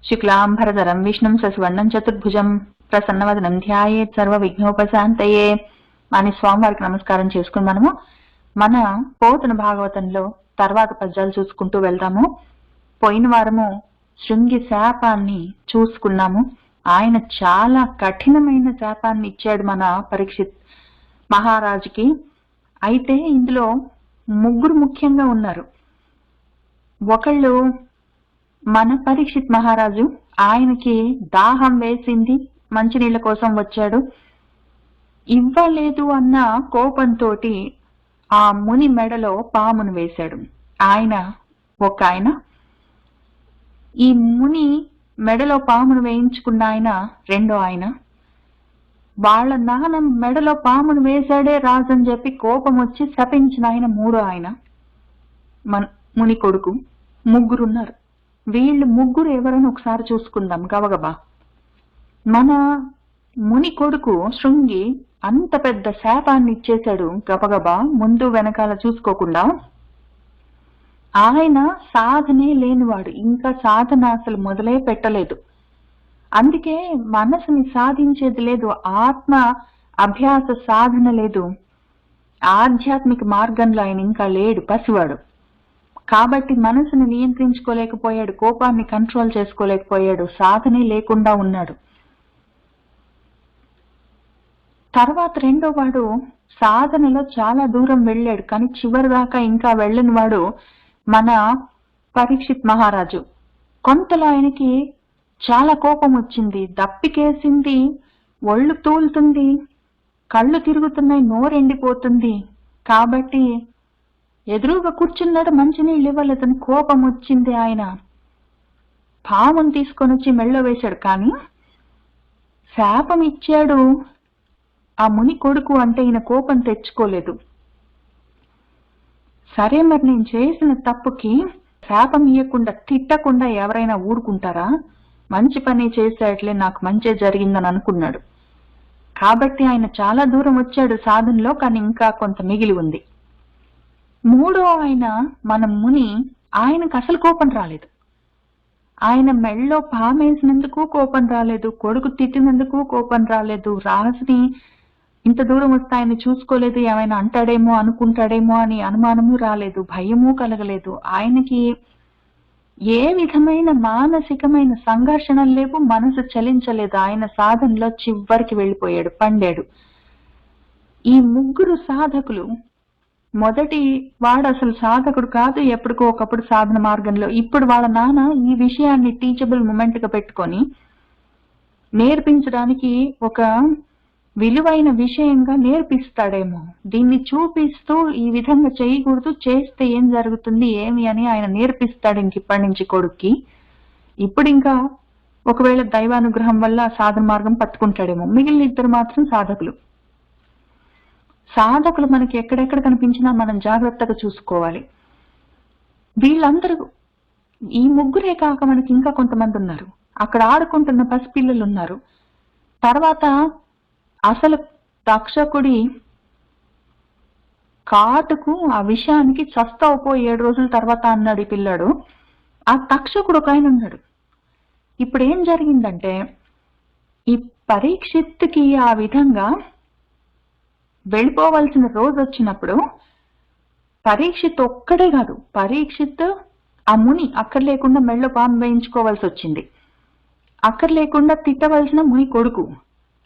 శుక్లాంబరధరం విష్ణుం శశివర్ణం చతుర్భుజం ప్రసన్నవదనం ధ్యాయేత్ సర్వ విఘ్నోపశాంతయే అని స్వామివారికి నమస్కారం చేసుకుని మనము మన పోతన భాగవతంలో తర్వాత పద్యాలు చూసుకుంటూ వెళ్దాము. పోయిన వారము శృంగి శాపాన్ని చూసుకున్నాము. ఆయన చాలా కఠినమైన శాపాన్ని ఇచ్చాడు మన పరీక్షిత్ మహారాజుకి. అయితే ఇందులో ముగ్గురు ముఖ్యంగా ఉన్నారు. ఒకళ్ళు మన పరీక్షిత్ మహారాజు, ఆయనకి దాహం వేసింది, మంచినీళ్ళ కోసం వచ్చాడు. ఇవ్వలేదు అన్న కోపంతో ఆ ముని మెడలో పామును వేశాడు. ఆయన ఈ ముని మెడలో పామును వేయించుకున్న ఆయన రెండో ఆయన, వాళ్ళ నాన్న మెడలో పామును వేశాడే రాజు అని చెప్పి కోపం వచ్చి శపించిన ఆయన మూడో ఆయన, మన ముని కొడుకు. ముగ్గురున్నారు. వీళ్ళు ముగ్గురు ఎవరని ఒకసారి చూసుకుందాం గబగబా. మన ముని కొడుకు శృంగి అంత పెద్ద శాపాన్ని ఇచ్చేశాడు గబగబా, ముందు వెనకాల చూసుకోకుండా. ఆయన సాధనే లేనివాడు, ఇంకా సాధన అసలు మొదలే పెట్టలేదు. అందుకే మనసుని సాధించేది లేదు, ఆత్మ అభ్యాస సాధన లేదు, ఆధ్యాత్మిక మార్గంలో ఆయన ఇంకా లేడు, పసివాడు. కాబట్టి మనసుని నియంత్రించుకోలేకపోయాడు, కోపాన్ని కంట్రోల్ చేసుకోలేకపోయాడు, సాధనే లేకుండా ఉన్నాడు. తర్వాత రెండో వాడు సాధనలో చాలా దూరం వెళ్ళాడు, కానీ చివరి దాకా ఇంకా వెళ్ళని వాడు మన పరీక్షిత్ మహారాజు. కొంతలో ఆయనకి చాలా కోపం వచ్చింది, దప్పికేసింది, ఒళ్ళు తూలుతుంది, కళ్ళు తిరుగుతున్నాయి, నోరెండిపోతుంది. కాబట్టి ఎదురుగా కూర్చున్నాడు, మంచినీళ్ళు ఇవ్వలేదని కోపం వచ్చింది. ఆయన పామును తీసుకొని వచ్చి మెళ్ళో వేశాడు. కానీ శాపం ఇచ్చాడు ఆ ముని కొడుకు అంటే ఈయన కోపం తెచ్చుకోలేదు. సరే, మరి నేను చేసిన తప్పుకి శాపం ఇవ్వకుండా తిట్టకుండా ఎవరైనా ఊరుకుంటారా? మంచి పని చేసేట్లే, నాకు మంచి జరిగిందని అనుకున్నాడు. కాబట్టి ఆయన చాలా దూరం వచ్చాడు సాధనలో, కానీ ఇంకా కొంత మిగిలి ఉంది. మూడో ఆయన మన ముని, ఆయనకు అసలు కోపం రాలేదు. ఆయన మెళ్ళలో పామేసినందుకు కోపం రాలేదు, కొడుకు తిట్టినందుకు కోపం రాలేదు, రాజుని ఇంత దూరం వస్తే ఆయన చూసుకోలేదు, ఏమైనా అంటాడేమో అనుకుంటాడేమో అని అనుమానము రాలేదు, భయము కలగలేదు. ఆయనకి ఏ విధమైన మానసికమైన సంఘర్షణలు లేవు, మనసు చలించలేదు. ఆయన సాధనలో చివరికి వెళ్ళిపోయాడు, పండాడు. ఈ ముగ్గురు సాధకులు, మొదటి వాడు అసలు సాధకుడు కాదు, ఎప్పటికో ఒకప్పుడు సాధన మార్గంలో. ఇప్పుడు వాళ్ళ నాన్న ఈ విషయాన్ని టీచబుల్ మూమెంట్ గా పెట్టుకొని నేర్పించడానికి ఒక విలువైన విషయంగా నేర్పిస్తాడేమో, దీన్ని చూపిస్తూ ఈ విధంగా చేయకూడదు, చేస్తే ఏం జరుగుతుంది ఏమి అని ఆయన నేర్పిస్తాడు ఇప్పటి నుంచి కొడుక్కి. ఇప్పుడు ఇంకా ఒకవేళ దైవానుగ్రహం వల్ల సాధన మార్గం పట్టుకుంటాడేమో. మిగిలిన ఇద్దరు మాత్రం సాధకులు మనకి ఎక్కడెక్కడ కనిపించినా మనం జాగ్రత్తగా చూసుకోవాలి. వీళ్ళందరూ, ఈ ముగ్గురే కాక మనకి ఇంకా కొంతమంది ఉన్నారు. అక్కడ ఆడుకుంటున్న పసిపిల్లలు ఉన్నారు. తర్వాత అసలు తక్షకుడి కాటుకు, ఆ విషయానికి చస్తావు పో 7 రోజుల తర్వాత అన్నాడు ఈ పిల్లాడు. ఆ తక్షకుడు ఒక ఆయన ఉన్నాడు. ఇప్పుడు ఏం జరిగిందంటే, ఈ పరీక్షిత్తుకి ఆ విధంగా వెళ్ళిపోవలసిన రోజు వచ్చినప్పుడు పరీక్షిత్ ఒక్కడే కాదు, పరీక్షిత్ ఆ ముని అక్కడ లేకుండా మెళ్ళ పాము వేయించుకోవాల్సి వచ్చింది. అక్కడ లేకుండా తిట్టవలసిన ముని కొడుకు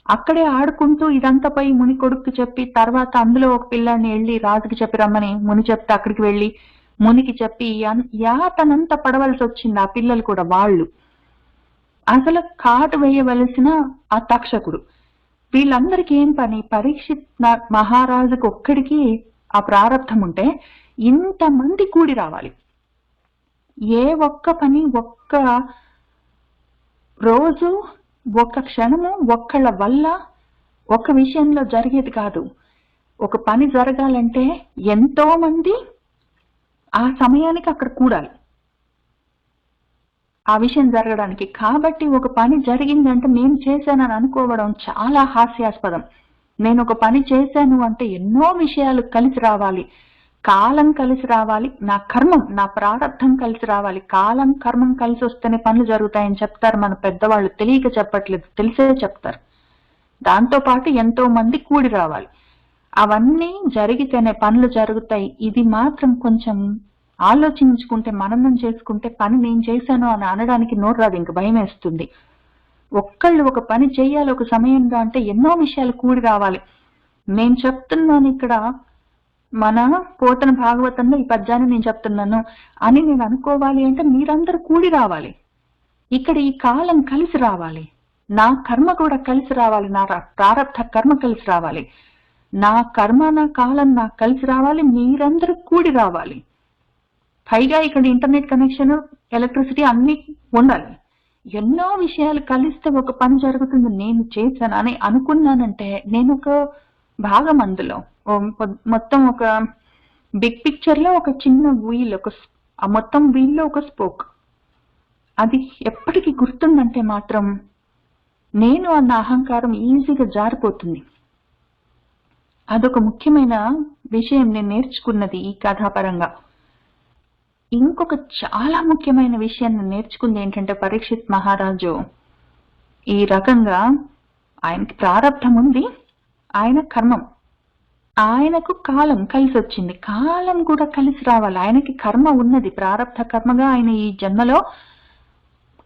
అక్కడే ఆడుకుంటూ ఇదంతా పోయి ముని కొడుకు చెప్పి, తర్వాత అందులో ఒక పిల్లాన్ని వెళ్ళి రాజుకి చెప్పి రమ్మని ముని చెప్తే అక్కడికి వెళ్ళి మునికి చెప్పి యాతనంతా పడవలసి వచ్చింది ఆ పిల్లలు కూడా. వాళ్ళు అసలు కాటు వేయవలసిన ఆ తక్షకుడు. వీళ్ళందరికీ ఏం పని? పరీక్షిత్ మహారాజుకు ఒక్కడికి ఆ ప్రారంధం ఉంటే ఇంతమంది కూడి రావాలి. ఏ ఒక్క పని ఒక్క రోజు ఒక్క క్షణము ఒక్కళ్ళ వల్ల ఒక్క విషయంలో జరిగేది కాదు. ఒక పని జరగాలంటే ఎంతో మంది ఆ సమయానికి అక్కడ కూడాలి ఆ విషయం జరగడానికి. కాబట్టి ఒక పని జరిగిందంటే నేను చేశానని అనుకోవడం చాలా హాస్యాస్పదం. నేను ఒక పని చేశాను అంటే ఎన్నో విషయాలు కలిసి రావాలి. కాలం కలిసి రావాలి, నా కర్మం, నా ప్రారంధం కలిసి రావాలి. కాలం కర్మం కలిసి వస్తేనే పనులు జరుగుతాయని చెప్తారు మన పెద్దవాళ్ళు. తెలియక చెప్పట్లేదు, తెలిసే చెప్తారు. దాంతో పాటు ఎంతో మంది కూడి రావాలి. అవన్నీ జరిగితేనే పనులు జరుగుతాయి. ఇది మాత్రం కొంచెం ఆలోచించుకుంటే, మననం చేసుకుంటే పని నేను చేశాను అని అనడానికి నోరు రాదు, ఇంక భయం వేస్తుంది. ఒక్కళ్ళు ఒక పని చేయాలి ఒక సమయంలో అంటే ఎన్నో విషయాలు కూడి రావాలి. నేను చెప్తున్నాను ఇక్కడ మన పోతన భాగవతంలో ఈ పద్యాన్ని నేను చెప్తున్నాను అని నేను అనుకోవాలి అంటే మీరందరూ కూడి రావాలి. ఇక్కడ ఈ కాలం కలిసి రావాలి, నా కర్మ కూడా కలిసి రావాలి, నా ప్రారబ్ధ కర్మ కలిసి రావాలి, నా కర్మ నా కాలం నాకు కలిసి రావాలి, మీరందరూ కూడి రావాలి. పైగా ఇక్కడ ఇంటర్నెట్ కనెక్షన్, ఎలక్ట్రిసిటీ అన్ని ఉండాలి. ఎన్నో విషయాలు కలిస్తే ఒక పని జరుగుతుంది. నేను చేశాను అని అనుకున్నానంటే నేను ఒక భాగం అందులో. మొత్తం ఒక బిగ్ పిక్చర్ లో ఒక చిన్న వీల్, ఆ మొత్తం వీల్లో ఒక స్పోక్. అది ఎప్పటికీ గుర్తుందంటే మాత్రం నేను అన్న అహంకారం ఈజీగా జారిపోతుంది. అదొక ముఖ్యమైన విషయం నేను నేర్చుకున్నది ఈ కథాపరంగా. ఇంకొక చాలా ముఖ్యమైన విషయం నేను నేర్చుకుంది ఏంటంటే, పరీక్షిత్ మహారాజు ఈ రకంగా ఆయనకి ప్రారబ్ధం ఉంది, ఆయన కర్మం, ఆయనకు కాలం కలిసి వచ్చింది, కాలం కూడా కలిసి రావాలి. ఆయనకి కర్మ ఉన్నది, ప్రారబ్ధ కర్మగా ఆయన ఈ జన్మలో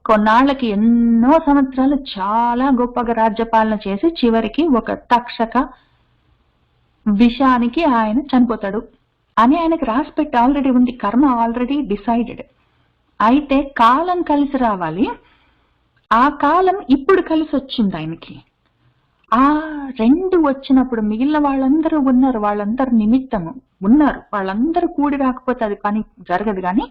కొన్నాళ్ళకి ఎన్నో సంవత్సరాలు చాలా గొప్పగా రాజ్యపాలన చేసి చివరికి ఒక తక్షక విషానికి ఆయన చనిపోతాడు అని ఆయనకు రాసిపెట్టి ఆల్రెడీ ఉంది, కర్మ ఆల్రెడీ డిసైడెడ్. అయితే కాలం కలిసి రావాలి, ఆ కాలం ఇప్పుడు కలిసి వచ్చింది ఆయనకి. ఆ రెండు వచ్చినప్పుడు మిగిలిన వాళ్ళందరూ ఉన్నారు, వాళ్ళందరూ నిమిత్తము ఉన్నారు, వాళ్ళందరూ కూడి రాకపోతే అది పని జరగదు. కానీ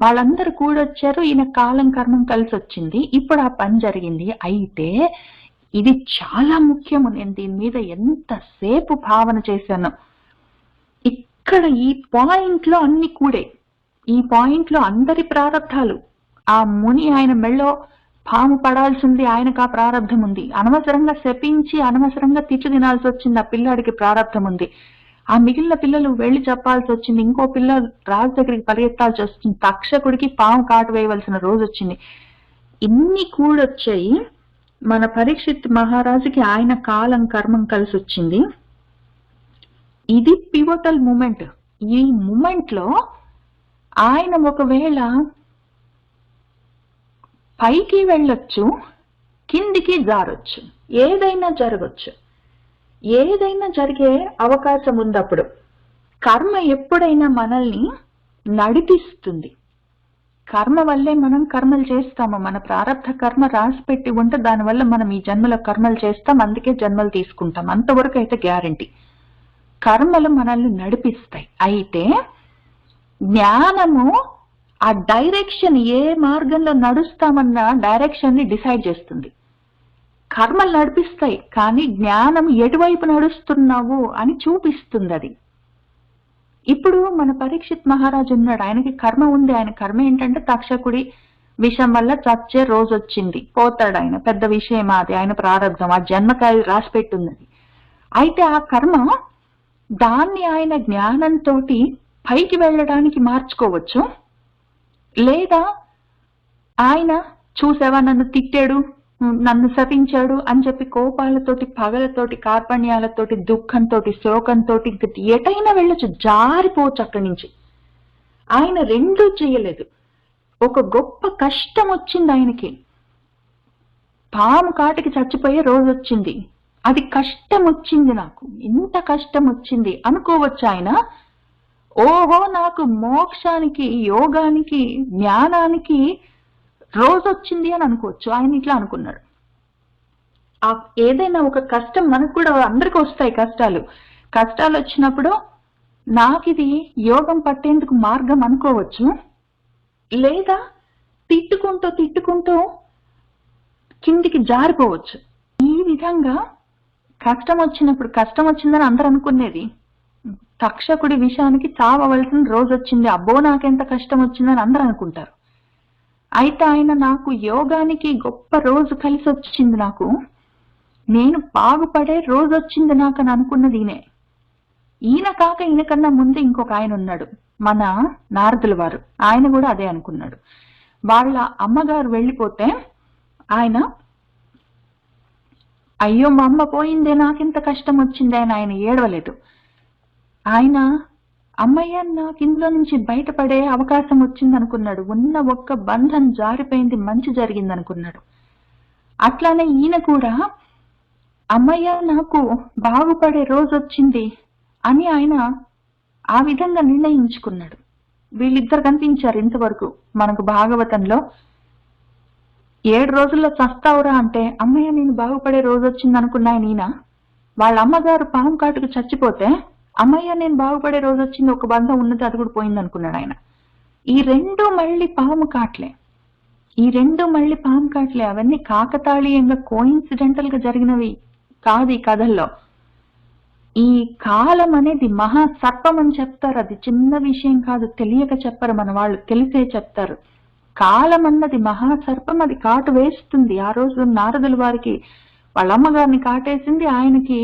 వాళ్ళందరూ కూడొచ్చారు, ఈయన కాలం కర్మం కలిసి వచ్చింది, ఇప్పుడు ఆ పని జరిగింది. అయితే ఇది చాలా ముఖ్యము. నేను దీని మీద ఎంతసేపు భావన చేశాను. ఇక్కడ ఈ పాయింట్ లో అన్ని కూడే, ఈ పాయింట్ లో అందరి ప్రారంధాలు. ఆ ముని ఆయన మెళ్ళో పాము పడాల్సింది, ఆయనకు ఆ ప్రారంధం ఉంది. అనవసరంగా శపించి అనవసరంగా తిట్టు తినాల్సి వచ్చింది, ఆ పిల్లాడికి ప్రారంధం ఉంది. ఆ మిగిలిన పిల్లలు వెళ్లి చెప్పాల్సి వచ్చింది, ఇంకో పిల్ల రాజు దగ్గరికి పరిగెత్తాల్సి వస్తుంది, తక్షకుడికి పాము కాటు వేయవలసిన రోజు వచ్చింది. ఇన్ని కూడొచ్చాయి. మన పరీక్షిత్ మహారాజుకి ఆయన కాలం కర్మం కలిసి వచ్చింది. ఇది పివటల్ మూమెంట్. ఈ మూమెంట్ లో ఆయన ఒకవేళ పైకి వెళ్ళొచ్చు, కిందికి జారొచ్చు, ఏదైనా జరగచ్చు, ఏదైనా జరిగే అవకాశం ఉంది. అప్పుడు కర్మ ఎప్పుడైనా మనల్ని నడిపిస్తుంది. కర్మ వల్లే మనం కర్మలు చేస్తాము. మన ప్రారంభ కర్మ రాసి పెట్టి ఉంటే దానివల్ల మనం ఈ జన్మలో కర్మలు చేస్తాం, అందుకే జన్మలు తీసుకుంటాం. అంతవరకు అయితే గ్యారంటీ. కర్మలు మనల్ని నడిపిస్తాయి. అయితే జ్ఞానము ఆ డైరెక్షన్, ఏ మార్గంలో నడుస్తామన్న డైరెక్షన్ ని డిసైడ్ చేస్తుంది. కర్మలు నడిపిస్తాయి కానీ జ్ఞానం ఎటువైపు నడుస్తున్నావు అని చూపిస్తుంది. అది ఇప్పుడు మన పరీక్షిత్ మహారాజు ఉన్నాడు, ఆయనకి కర్మ ఉంది. ఆయన కర్మ ఏంటంటే తక్షకుడి విషం వల్ల చచ్చే రోజు వచ్చింది, పోతాడు ఆయన. పెద్ద విషయం అది, ఆయన ప్రారంభం, ఆ జన్మకాయ రాసి పెట్టున్నది. అయితే ఆ కర్మ దాన్ని ఆయన జ్ఞానంతో పైకి వెళ్ళడానికి మార్చుకోవచ్చు, లేదా ఆయన చూసావా నన్ను తిట్టాడు, నన్ను శపించాడు అని చెప్పి కోపాలతోటి, పగలతోటి, కార్పణ్యాలతోటి, దుఃఖంతో, శోకంతో ఎటైనా వెళ్ళొచ్చు, జారిపోవచ్చు అక్కడి నుంచి. ఆయన రెండూ చేయలేదు. ఒక గొప్ప కష్టం వచ్చింది ఆయనకి, పాము కాటికి చచ్చిపోయే రోజు వచ్చింది. అది కష్టం వచ్చింది, నాకు ఇంత కష్టం వచ్చింది అనుకోవచ్చు ఆయన. ఓహో, నాకు మోక్షానికి, యోగానికి, జ్ఞానానికి రోజు వచ్చింది అని అనుకోవచ్చు. ఆయన ఇట్లా అనుకున్నాడు. ఏదైనా ఒక కష్టం, మనకు కూడా అందరికీ వస్తాయి కష్టాలు. కష్టాలు వచ్చినప్పుడు నాకు ఇది యోగం పట్టేందుకు మార్గం అనుకోవచ్చు, లేదా తిట్టుకుంటూ తిట్టుకుంటూ కిందికి జారిపోవచ్చు. ఈ విధంగా కష్టం వచ్చినప్పుడు, కష్టం వచ్చిందని అందరూ అనుకునేది, తక్షకుడి విషయానికి చావవలసిన రోజు వచ్చింది, అబ్బో నాకెంత కష్టం వచ్చిందని అందరూ అనుకుంటారు. అయితే ఆయన నాకు యోగానికి గొప్ప రోజు కలిసి వచ్చింది, నాకు నేను బాగుపడే రోజు వచ్చింది నాకు అని అనుకున్నది ఈయనే. ఈయన కాక ఈయనకన్నా ముందు ఇంకొక ఆయన ఉన్నాడు, మన నారదుల వారు. ఆయన కూడా అదే అనుకున్నాడు. వాళ్ళ అమ్మగారు వెళ్ళిపోతే ఆయన, అయ్యో మా అమ్మ పోయిందే, నాకింత కష్టం వచ్చింది అని ఆయన ఏడవలేదు. ఆయన, అమ్మయ్య నాకు ఇందులో నుంచి బయటపడే అవకాశం వచ్చింది అనుకున్నాడు. ఉన్న ఒక్క బంధం జారిపోయింది, మంచి జరిగింది అనుకున్నాడు. అట్లానే ఈయన కూడా, అమ్మయ్య నాకు బాగుపడే రోజు వచ్చింది అని ఆయన ఆ విధంగా నిర్ణయించుకున్నాడు. వీళ్ళిద్దరు కనిపించారు ఇంతవరకు మనకు భాగవతంలో. 7 రోజుల్లో చస్తావురా అంటే, అమ్మయ్య నేను బాగుపడే రోజు వచ్చింది అనుకున్నా ఈయన. వాళ్ళ అమ్మగారు పాము కాటుకు చచ్చిపోతే, అమ్మయ్య నేను బాగుపడే రోజు వచ్చింది, ఒక బంధం ఉన్నది, అది కూడా పోయింది అనుకున్నాడు ఆయన. ఈ రెండు మళ్ళీ పాము కాట్లే, అవన్నీ కాకతాళీయంగా కోయిన్సిడెంటల్ గా జరిగినవి కాదు ఈ కథల్లో. ఈ కాలం అనేది మహా సర్పం అని చెప్తారు. అది చిన్న విషయం కాదు, తెలియక చెప్పరు మన వాళ్ళు, తెలిసే చెప్తారు. కాలం అన్నది మహాసర్పం, అది కాటు వేస్తుంది. ఆ రోజు నారదుల వారికి వాళ్ళ అమ్మగారిని కాటేసింది, ఆయనకి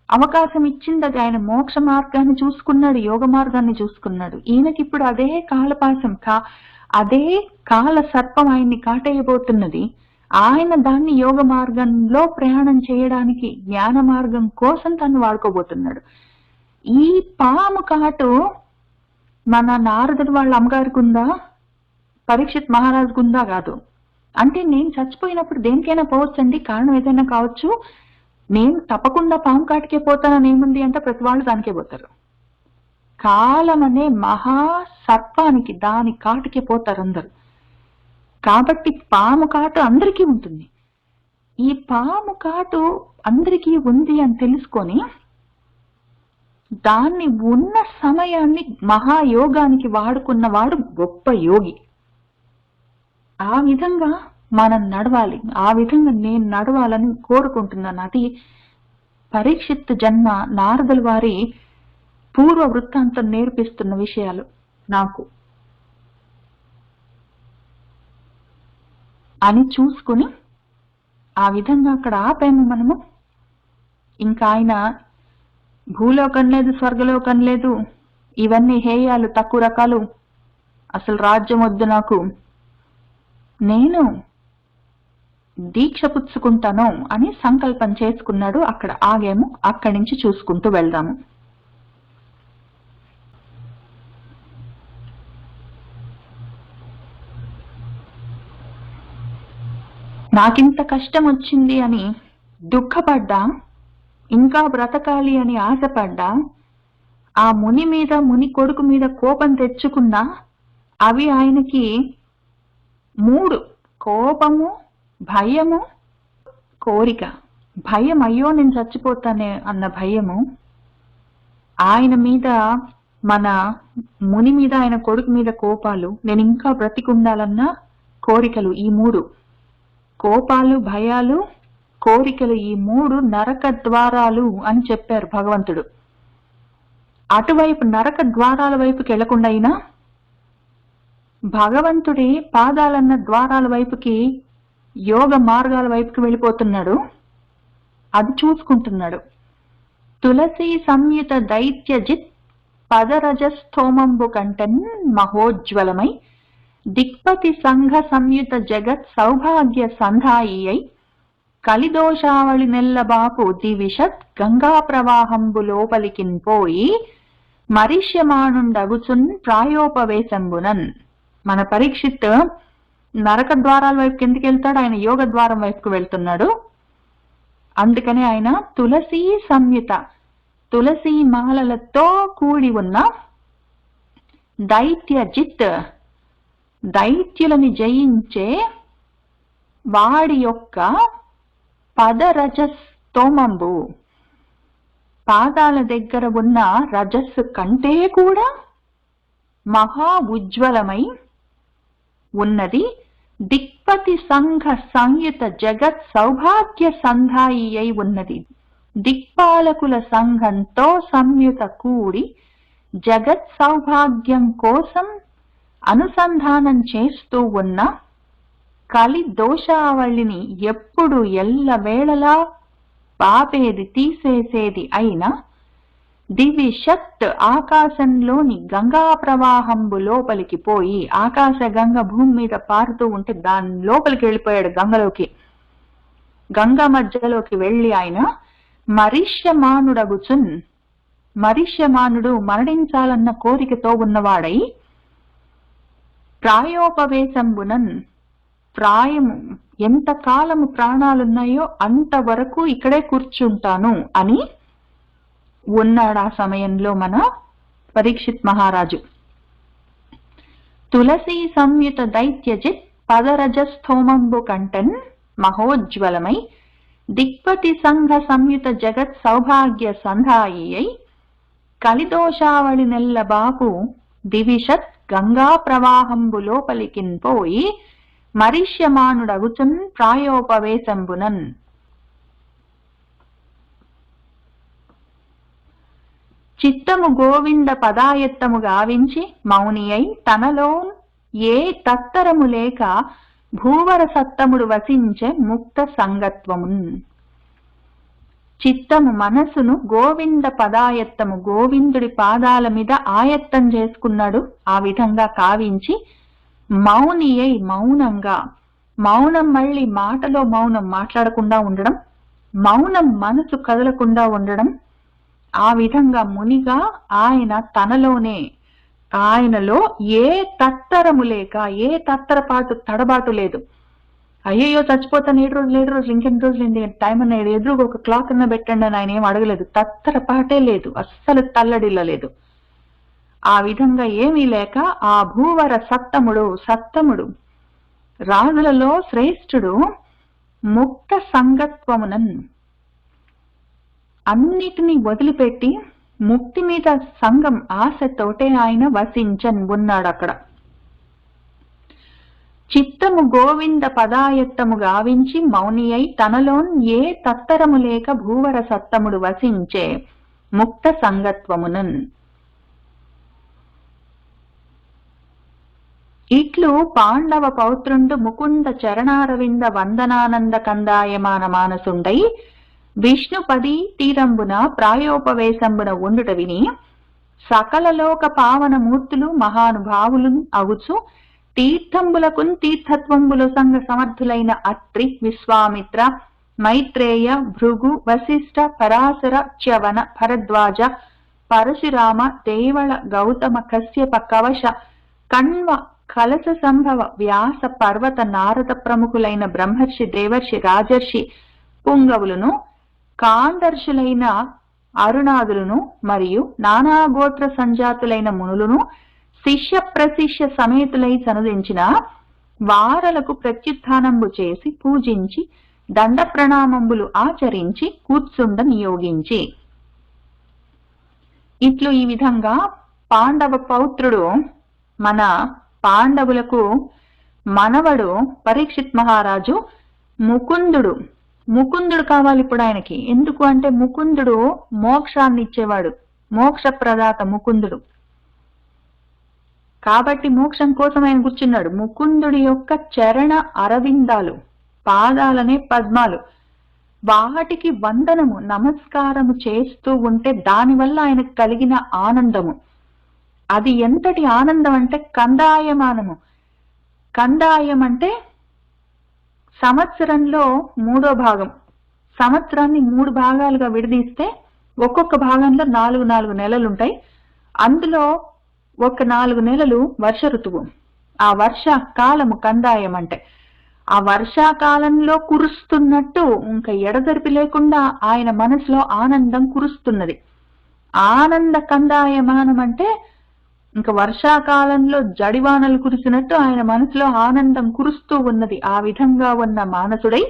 అవకాశం ఇచ్చింది. అది ఆయన మోక్ష మార్గాన్ని చూసుకున్నాడు, యోగ మార్గాన్ని చూసుకున్నాడు. ఈయనకి ఇప్పుడు అదే కాలపాశం, అదే కాల సర్పం ఆయన్ని కాటేయబోతున్నది. ఆయన దాన్ని యోగ మార్గంలో ప్రయాణం చేయడానికి, జ్ఞాన మార్గం కోసం తను వాడుకోబోతున్నాడు. ఈ పాము కాటు మన నారదుడు వాళ్ళ అమ్మగారికి ఉందా, పరీక్షిత్ మహారాజుకు ఉందా? కాదు. అంటే నేను చచ్చిపోయినప్పుడు దేనికైనా పోవచ్చండి, కారణం ఏదైనా కావచ్చు, నేను తప్పకుండా పాము కాటికే పోతానని ఏముంది అంటే ప్రతి వాళ్ళు దానికే పోతారు. కాలం అనే మహా సర్పానికి, దాని కాటుకే పోతారు అందరు. కాబట్టి పాము కాటు అందరికీ ఉంటుంది. ఈ పాము కాటు అందరికీ ఉంది అని తెలుసుకొని దాన్ని ఉన్న సమయాన్ని మహాయోగానికి వాడుకున్నవాడు గొప్ప యోగి. ఆ విధంగా మనం నడవాలి, ఆ విధంగా నేను నడవాలని కోరుకుంటున్నాను. అది పరీక్షిత్ జన్మ నారదుల వారి పూర్వ వృత్తాంతం నేర్పిస్తున్న విషయాలు నాకు అని చూసుకుని ఆ విధంగా అక్కడ ఆపాము మనము. ఇంకా ఆయన భూలోకం లేదు, స్వర్గలోకం లేదు, ఇవన్నీ హేయాలు, తక్కువ రకాలు, అసలు రాజ్యం వద్దు నాకు, నేను దీక్ష పుచ్చుకుంటాను అని సంకల్పం చేసుకున్నాడు. అక్కడ ఆగాము, అక్కడి నుంచి చూసుకుంటూ వెళ్దాము. నాకింత కష్టం వచ్చింది అని దుఃఖపడ్డా, ఇంకా బ్రతకాలి అని ఆశపడ్డా, ఆ ముని మీద, ముని కొడుకు మీద కోపం తెచ్చుకున్నా, అవి ఆయనకి 3: కోపము, భయము, కోరిక. భయం, అయ్యో నేను చచ్చిపోతానే అన్న భయము, ఆయన మీద, మన ముని మీద, ఆయన కొడుకు మీద కోపాలు, నేను ఇంకా బ్రతికుండాలన్న కోరికలు. ఈ 3 కోపాలు, భయాలు, కోరికలు, ఈ 3 నరక ద్వారాలు అని చెప్పారు భగవంతుడు. అటువైపు నరక ద్వారాల వైపుకి వెళ్లకుండా అయినా భగవంతుడి పాదాలన్న ద్వారాల వైపుకి, యోగ మార్గాల వైపుకి వెళ్ళిపోతున్నాడు. అది చూసుకుంటున్నాడు. తులసి సంయుత దైత్యజిత్ పదరజస్థోమంబు కంటన్ మహోజ్వలమై దిక్పతి సంఘ సంయుత జగత్ సౌభాగ్య సంధాయి కలిదోషావళి నెల్లబాపు దివిషత్ గంగా ప్రవాహంబు లోపలికిన్ పోయి మరిష్యమానుండగుచున్ ప్రాయోపవేశంబునన్. మన పరీక్షిత్ నరక ద్వారాల వైపుకి ఎందుకు వెళ్తాడు? ఆయన యోగ ద్వారం వైపుకు వెళ్తున్నాడు. అందుకని ఆయన తులసి సంయుత, తులసి మాలలతో కూడి ఉన్న దైత్యజిత్, దైత్యులని జయించే వాడి యొక్క పదరజస్తోమంబు, పాదాల దగ్గర ఉన్న రజస్సు కంటే కూడా మహా ఉజ్వలమై ఉన్నది. దిక్పతి సంఘ సంయుత జగత్ సౌభాగ్య సంధాయి అయి ఉన్నది. దిక్పాలకుల సంఘంతో సంయుత కూడి జగత్ సౌభాగ్యం కోసం అనుసంధానం చేస్తూ ఉన్న, కలి దోషావళిని ఎప్పుడు ఎల్లవేళలా పాపేది, తీసేసేది అయిన దివిషత్ ఆకాశంలోని గంగా ప్రవాహంబు లోపలికి పోయి, ఆకాశ గంగ భూమి మీద పారుతూ ఉంటే దాని లోపలికి వెళ్ళిపోయాడు, గంగలోకి. గంగ మధ్యలోకి వెళ్ళి ఆయన మరిష్యమానుడగుచున్, మరిష్యమానుడు మరణించాలన్న కోరికతో ఉన్నవాడై, ప్రాయోపవేశంబునన్, ప్రాయము ఎంత కాలము ప్రాణాలున్నాయో అంతవరకు ఇక్కడే కూర్చుంటాను అని ఉన్నాడు ఆ సమయంలో మన పరీక్షిత్ మహారాజు. తులసీ సంయుత దైత్యజిత్ పదరజస్థోమంబు కంటన్ మహోజ్వలమై, దిక్పతి సంఘ సంయుత జగత్ సౌభాగ్య సంధాయి అయి, కలిదోషావళి నెల్ల బాపు దివిషత్ గంగా ప్రవాహంబు లోపలికిన్ పోయి, మరిష్యమానుడగుచున్ ప్రాయోపవేశంబునన్. చిత్తము గోవింద పదాయత్తము గావించి మౌని అయి, తనలో ఏ తత్తరము లేక భూవర సత్తముడు వసించే ముక్త సంగత్వమున్. చిత్తము మనసును గోవింద పదాయత్తము, గోవిందుడి పాదాల మీద ఆయత్తం చేసుకున్నాడు. ఆ విధంగా కావించి మౌని అయి, మౌనంగా, మౌనం మళ్ళీ మాటలో మౌనం మాట్లాడకుండా ఉండడం, మౌనం మనసు కదలకుండా ఉండడం, ఆ విధంగా మునిగా ఆయన తనలోనే, ఆయనలో ఏ తత్తరము లేక, ఏ తత్తరపాటు తడబాటు లేదు. అయ్యయ్యో చచ్చిపోతాను, 7 రోజులు ఇంకెన్ని రోజులు టైం అన్నాడు, ఎదురుగా ఒక క్లాక్ అన్న పెట్టండి అని ఆయన ఏం అడగలేదు. తత్తరపాటే లేదు, అస్సలు తల్లడిల్లలేదు. ఆ విధంగా ఏమీ లేక ఆ భూవర సత్తముడు, సత్తముడు, రాజులలో శ్రేష్ఠుడు, ముక్త సంగత్వమునన్, అన్నిటినీ వదిలిపెట్టి ముక్తి మీద సంగం ఆశతోటే ఆయన వసించన్ ఉన్నాడు అక్కడ. చిత్తము గోవింద పదాయత్తము గావించి మౌని అయి, తనలోన్ ఏ తత్తరము లేక భూవర సత్తముడు వసించే ముక్త సంగత్వమునన్. ఇట్లు పాండవ పౌత్రుండు ముకుంద చరణారవింద వందనానంద కందాయమాన మానసుండై, విష్ణుపది తీరంబున ప్రాయోపవేశంబున ఉండుట విని, సకల లోక పావన మూర్తులు మహానుభావులు అగుచు, తీర్థంబులకున్ తీర్థత్వంబులు సంగ సమర్థులైన అత్రి, విశ్వామిత్ర, మైత్రేయ, భృగు, వశిష్ఠ, పరాశర, చ్యవన, భరద్వాజ, పరశురామ, దేవళ, గౌతమ, కశ్యప, కవశ, కణ్వ, కలశ సంభవ, వ్యాస, పర్వత, నారద ప్రముఖులైన బ్రహ్మర్షి, దేవర్షి, రాజర్షి పుంగవులను, కాందర్శులైన అరుణాదులను, మరియు నానా గోత్ర సంజాతులైన మునులను, శిష్య ప్రశిష్య సమేతులై సనుదించిన వారలకు ప్రత్యుత్థానంబు చేసి పూజించి దండ ప్రణామంబులు ఆచరించి కూర్చుండ నియోగించి. ఇట్లు ఈ విధంగా పాండవ పౌత్రుడు, మన పాండవులకు మనవడు పరీక్షిత్ మహారాజు ముకుందుడు. ముకుందుడు కావాలి ఇప్పుడు ఆయనకి. ఎందుకు అంటే ముకుందుడు మోక్షాన్ని ఇచ్చేవాడు, మోక్ష ప్రదాత ముకుందుడు. కాబట్టి మోక్షం కోసం ఆయన కూర్చున్నాడు. ముకుందుడి యొక్క చరణ అరవిందాలు, పాదాలనే పద్మాలు, వాటికి వందనము నమస్కారము చేస్తూ ఉంటే దానివల్ల ఆయనకు కలిగిన ఆనందము, అది ఎంతటి ఆనందం అంటే కందాయమానము. కందాయం అంటే సంవత్సరంలో 3వ భాగం. సంవత్సరాన్ని 3 భాగాలుగా విడదీస్తే ఒక్కొక్క భాగంలో 4 నెలలుంటాయి. అందులో ఒక 4 నెలలు వర్ష ఋతువు. ఆ వర్షాకాలము కందాయం అంటే ఆ వర్షాకాలంలో కురుస్తున్నట్టు ఇంకా ఎడతెరిపి లేకుండా ఆయన మనసులో ఆనందం కురుస్తున్నది. ఆనంద కందాయమానం అంటే ఇంకా వర్షాకాలంలో జడివానలు కురిసినట్టు ఆయన మనసులో ఆనందం కురుస్తూ ఉన్నది. ఆ విధంగా ఉన్న మానసుడై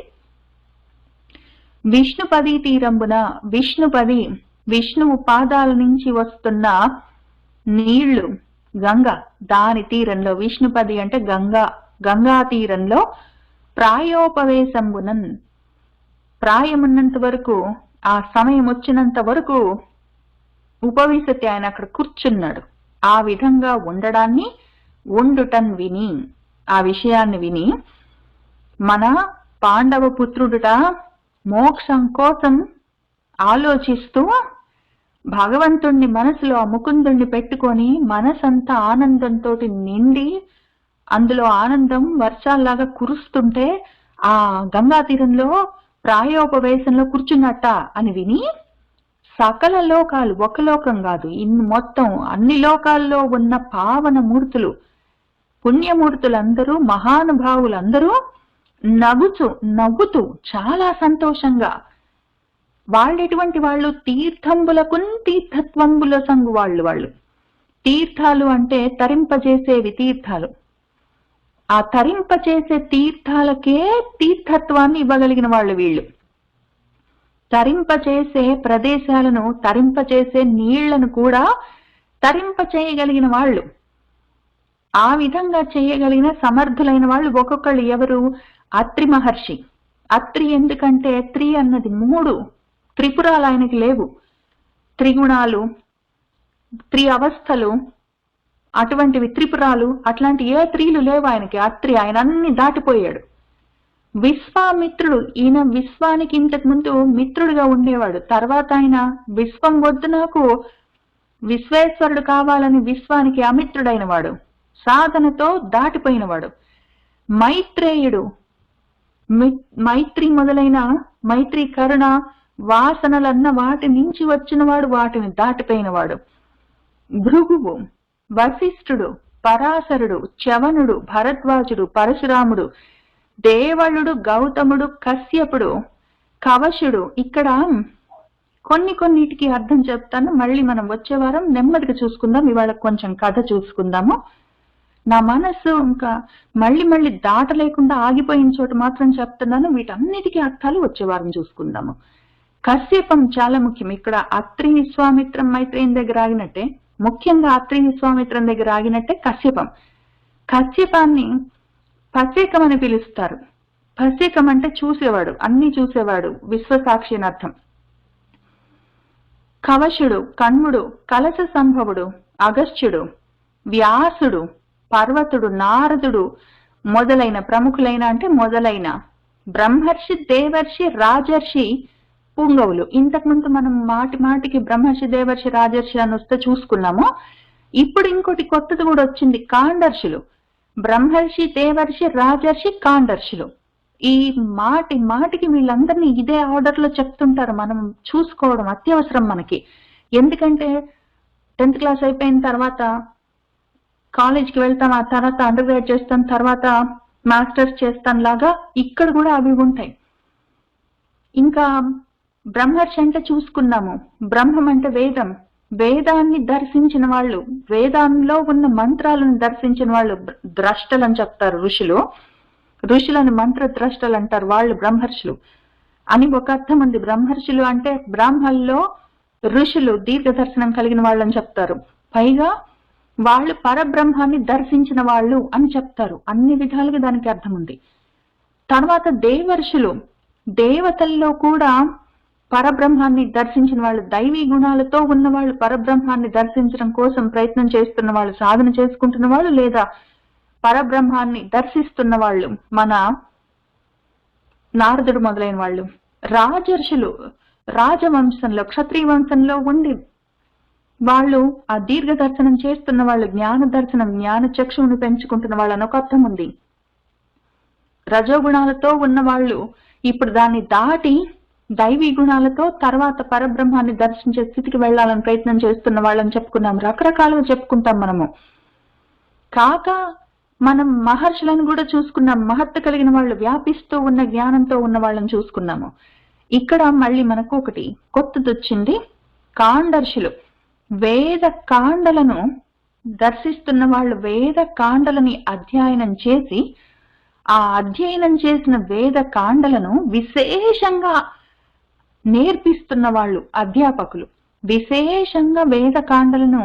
విష్ణుపది తీరంబున, విష్ణుపది, విష్ణువు పాదాల నుంచి వస్తున్న నీళ్లు గంగ, దాని తీరంలో, విష్ణుపది అంటే గంగా తీరంలో ప్రాయోపవేశంబునన్, ప్రాయమున్నంత వరకు, ఆ సమయం వచ్చినంత వరకు ఉపవిశతి, ఆయన అక్కడ కూర్చున్నాడు. ఆ విధంగా ఉండుటన్ విని, ఆ విషయాన్ని విని మన పాండవ పుత్రుడుట మోక్షం కోసం ఆలోచిస్తూ భగవంతుణ్ణి మనసులో ఆ ముకుందుణ్ణి పెట్టుకొని మనసంతా ఆనందంతో నిండి అందులో ఆనందం వర్షాల్లాగా కురుస్తుంటే ఆ గంగా తీరంలో ప్రాయోపవేశంలో కూర్చున్నట్ట అని విని సకల లోకాలు, ఒక లోకం కాదు, మొత్తం అన్ని లోకాల్లో ఉన్న పావన మూర్తులు, పుణ్యమూర్తులందరూ, మహానుభావులందరూ నవ్వుతూ చాలా సంతోషంగా, వాళ్ళెటువంటి వాళ్ళు తీర్థంబులకు తీర్థత్వంబుల సంగు వాళ్ళు తీర్థాలు అంటే తరింపజేసేవి తీర్థాలు. ఆ తరింపచేసే తీర్థాలకే తీర్థత్వాన్ని ఇవ్వగలిగిన వాళ్ళు వీళ్ళు. తరింపచేసే ప్రదేశాలను, తరింపచేసే నీళ్లను కూడా తరింప చేయగలిగిన వాళ్ళు, ఆ విధంగా చేయగలిగిన సమర్థులైన వాళ్ళు ఒక్కొక్కళ్ళు. ఎవరు? అత్రి మహర్షి. అత్రి ఎందుకంటే త్రి అన్నది 3 త్రిపురాలు ఆయనకి లేవు. త్రిగుణాలు, అవస్థలు, అటువంటివి త్రిపురాలు, అట్లాంటి ఏ త్రీలు లేవు ఆయనకి. అత్రి, ఆయన అన్ని దాటిపోయాడు. విశ్వామిత్రుడు, ఈయన విశ్వానికి ఇంతకు ముందు మిత్రుడిగా ఉండేవాడు. తర్వాత ఆయన విశ్వం వద్దు, నాకు విశ్వేశ్వరుడు కావాలని విశ్వానికి అమిత్రుడైన వాడు, సాధనతో దాటిపోయినవాడు. మైత్రేయుడు, మైత్రి మొదలైన మైత్రి, కరుణ, వాసనలన్న వాటి నుంచి వచ్చినవాడు, వాటిని దాటిపోయినవాడు. భృగువు, వశిష్ఠుడు, పరాశరుడు, చవనుడు, భరద్వాజుడు, పరశురాముడు, దేవళుడు, గౌతముడు, కశ్యపుడు, కవశుడు. ఇక్కడ కొన్నిటికి అర్థం చెప్తాను, మళ్ళీ మనం వచ్చే వారం నెమ్మదిగా చూసుకుందాం. ఇవాళ కొంచెం కథ చూసుకుందాము. నా మనసు ఇంకా మళ్ళీ దాటలేకుండా ఆగిపోయిన చోట మాత్రం చెప్తున్నాను. వీటన్నిటికీ అర్థాలు వచ్చే వారం చూసుకుందాము. కశ్యపం చాలా ముఖ్యం. ఇక్కడ అత్రి, విశ్వామిత్రం, మైత్రేయం దగ్గర ఆగినట్టే, ముఖ్యంగా అత్రి విశ్వామిత్రం దగ్గర ఆగినట్టే కశ్యపం. కశ్యపాన్ని పసేకం అని పిలుస్తారు. పసేకం అంటే చూసేవాడు, అన్ని చూసేవాడు, విశ్వసాక్షి అని అర్థం. కవశుడు, కణ్వుడు, కలశ సంభవుడు, అగస్త్యుడు, వ్యాసుడు, పర్వతుడు, నారదుడు మొదలైన ప్రముఖులైన అంటే మొదలైన బ్రహ్మర్షి, దేవర్షి, రాజర్షి, పుంగవులు. ఇంతకుముందు మనం మాటికి బ్రహ్మర్షి, దేవర్షి, రాజర్షి అని వస్తే చూసుకున్నాము. ఇప్పుడు ఇంకోటి కొత్తది కూడా వచ్చింది, కాండర్షులు. బ్రహ్మర్షి, దేవర్షి, రాజర్షి, కాండర్షులు. ఈ మాటికి వీళ్ళందరినీ ఇదే ఆర్డర్ లో చెప్తుంటారు. మనం చూసుకోవడం అత్యవసరం మనకి. ఎందుకంటే 10th క్లాస్ అయిపోయిన తర్వాత కాలేజ్కి వెళ్తాం, ఆ తర్వాత అండర్ గ్రాడ్ చేస్తాం, తర్వాత మాస్టర్స్ చేస్తాం లాగా ఇక్కడ కూడా అవి ఉంటాయి. ఇంకా బ్రహ్మర్షి అంటే చూసుకున్నాము. బ్రహ్మం అంటే వేదం, వేదాన్ని దర్శించిన వాళ్ళు, వేదాల్లో ఉన్న మంత్రాలను దర్శించిన వాళ్ళు ద్రష్టలు అని చెప్తారు ఋషులు. ఋషులను మంత్ర ద్రష్టలు అంటారు, వాళ్ళు బ్రహ్మర్షులు అని ఒక అర్థం ఉంది. బ్రహ్మర్షులు అంటే బ్రాహ్మణుల్లో ఋషులు, దీర్ఘ దర్శనం కలిగిన వాళ్ళు అని చెప్తారు. పైగా వాళ్ళు పరబ్రహ్మాన్ని దర్శించిన వాళ్ళు అని చెప్తారు. అన్ని విధాలుగా దానికి అర్థం ఉంది. తర్వాత దేవర్షులు, దేవతల్లో కూడా పరబ్రహ్మాన్ని దర్శించిన వాళ్ళు, దైవీ గుణాలతో ఉన్న వాళ్ళు, పరబ్రహ్మాన్ని దర్శించడం కోసం ప్రయత్నం చేస్తున్న వాళ్ళు, సాధన చేసుకుంటున్న వాళ్ళు, లేదా పరబ్రహ్మాన్ని దర్శిస్తున్న వాళ్ళు, మన నారదుడు మొదలైన వాళ్ళు. రాజర్షులు, రాజవంశంలో, క్షత్రియ వంశంలో ఉండి వాళ్ళు ఆ దీర్ఘ దర్శనం చేస్తున్న వాళ్ళు, జ్ఞాన దర్శనం, జ్ఞాన చక్షువును పెంచుకుంటున్న వాళ్ళు అని ఒక అర్థం ఉంది. రజోగుణాలతో ఉన్న వాళ్ళు ఇప్పుడు దాన్ని దాటి దైవీ గుణాలతో తర్వాత పరబ్రహ్మాన్ని దర్శించే స్థితికి వెళ్లాలని ప్రయత్నం చేస్తున్న వాళ్ళని చెప్పుకున్నాం. రకరకాలుగా చెప్పుకుంటాం మనము. కాక మనం మహర్షులను కూడా చూసుకున్నాం. మహత్త కలిగిన వాళ్ళు, వ్యాపిస్తూ ఉన్న జ్ఞానంతో ఉన్న వాళ్ళని చూసుకున్నాము. ఇక్కడ మళ్ళీ మనకు ఒకటి కొత్తది వచ్చింది, కాండర్షులు. వేద కాండలను దర్శిస్తున్న వాళ్ళు, వేద కాండలని అధ్యయనం చేసి ఆ అధ్యయనం చేసిన వేద కాండలను విశేషంగా నేర్పిస్తున్న వాళ్ళు అధ్యాపకులు. విశేషంగా వేద కాండలను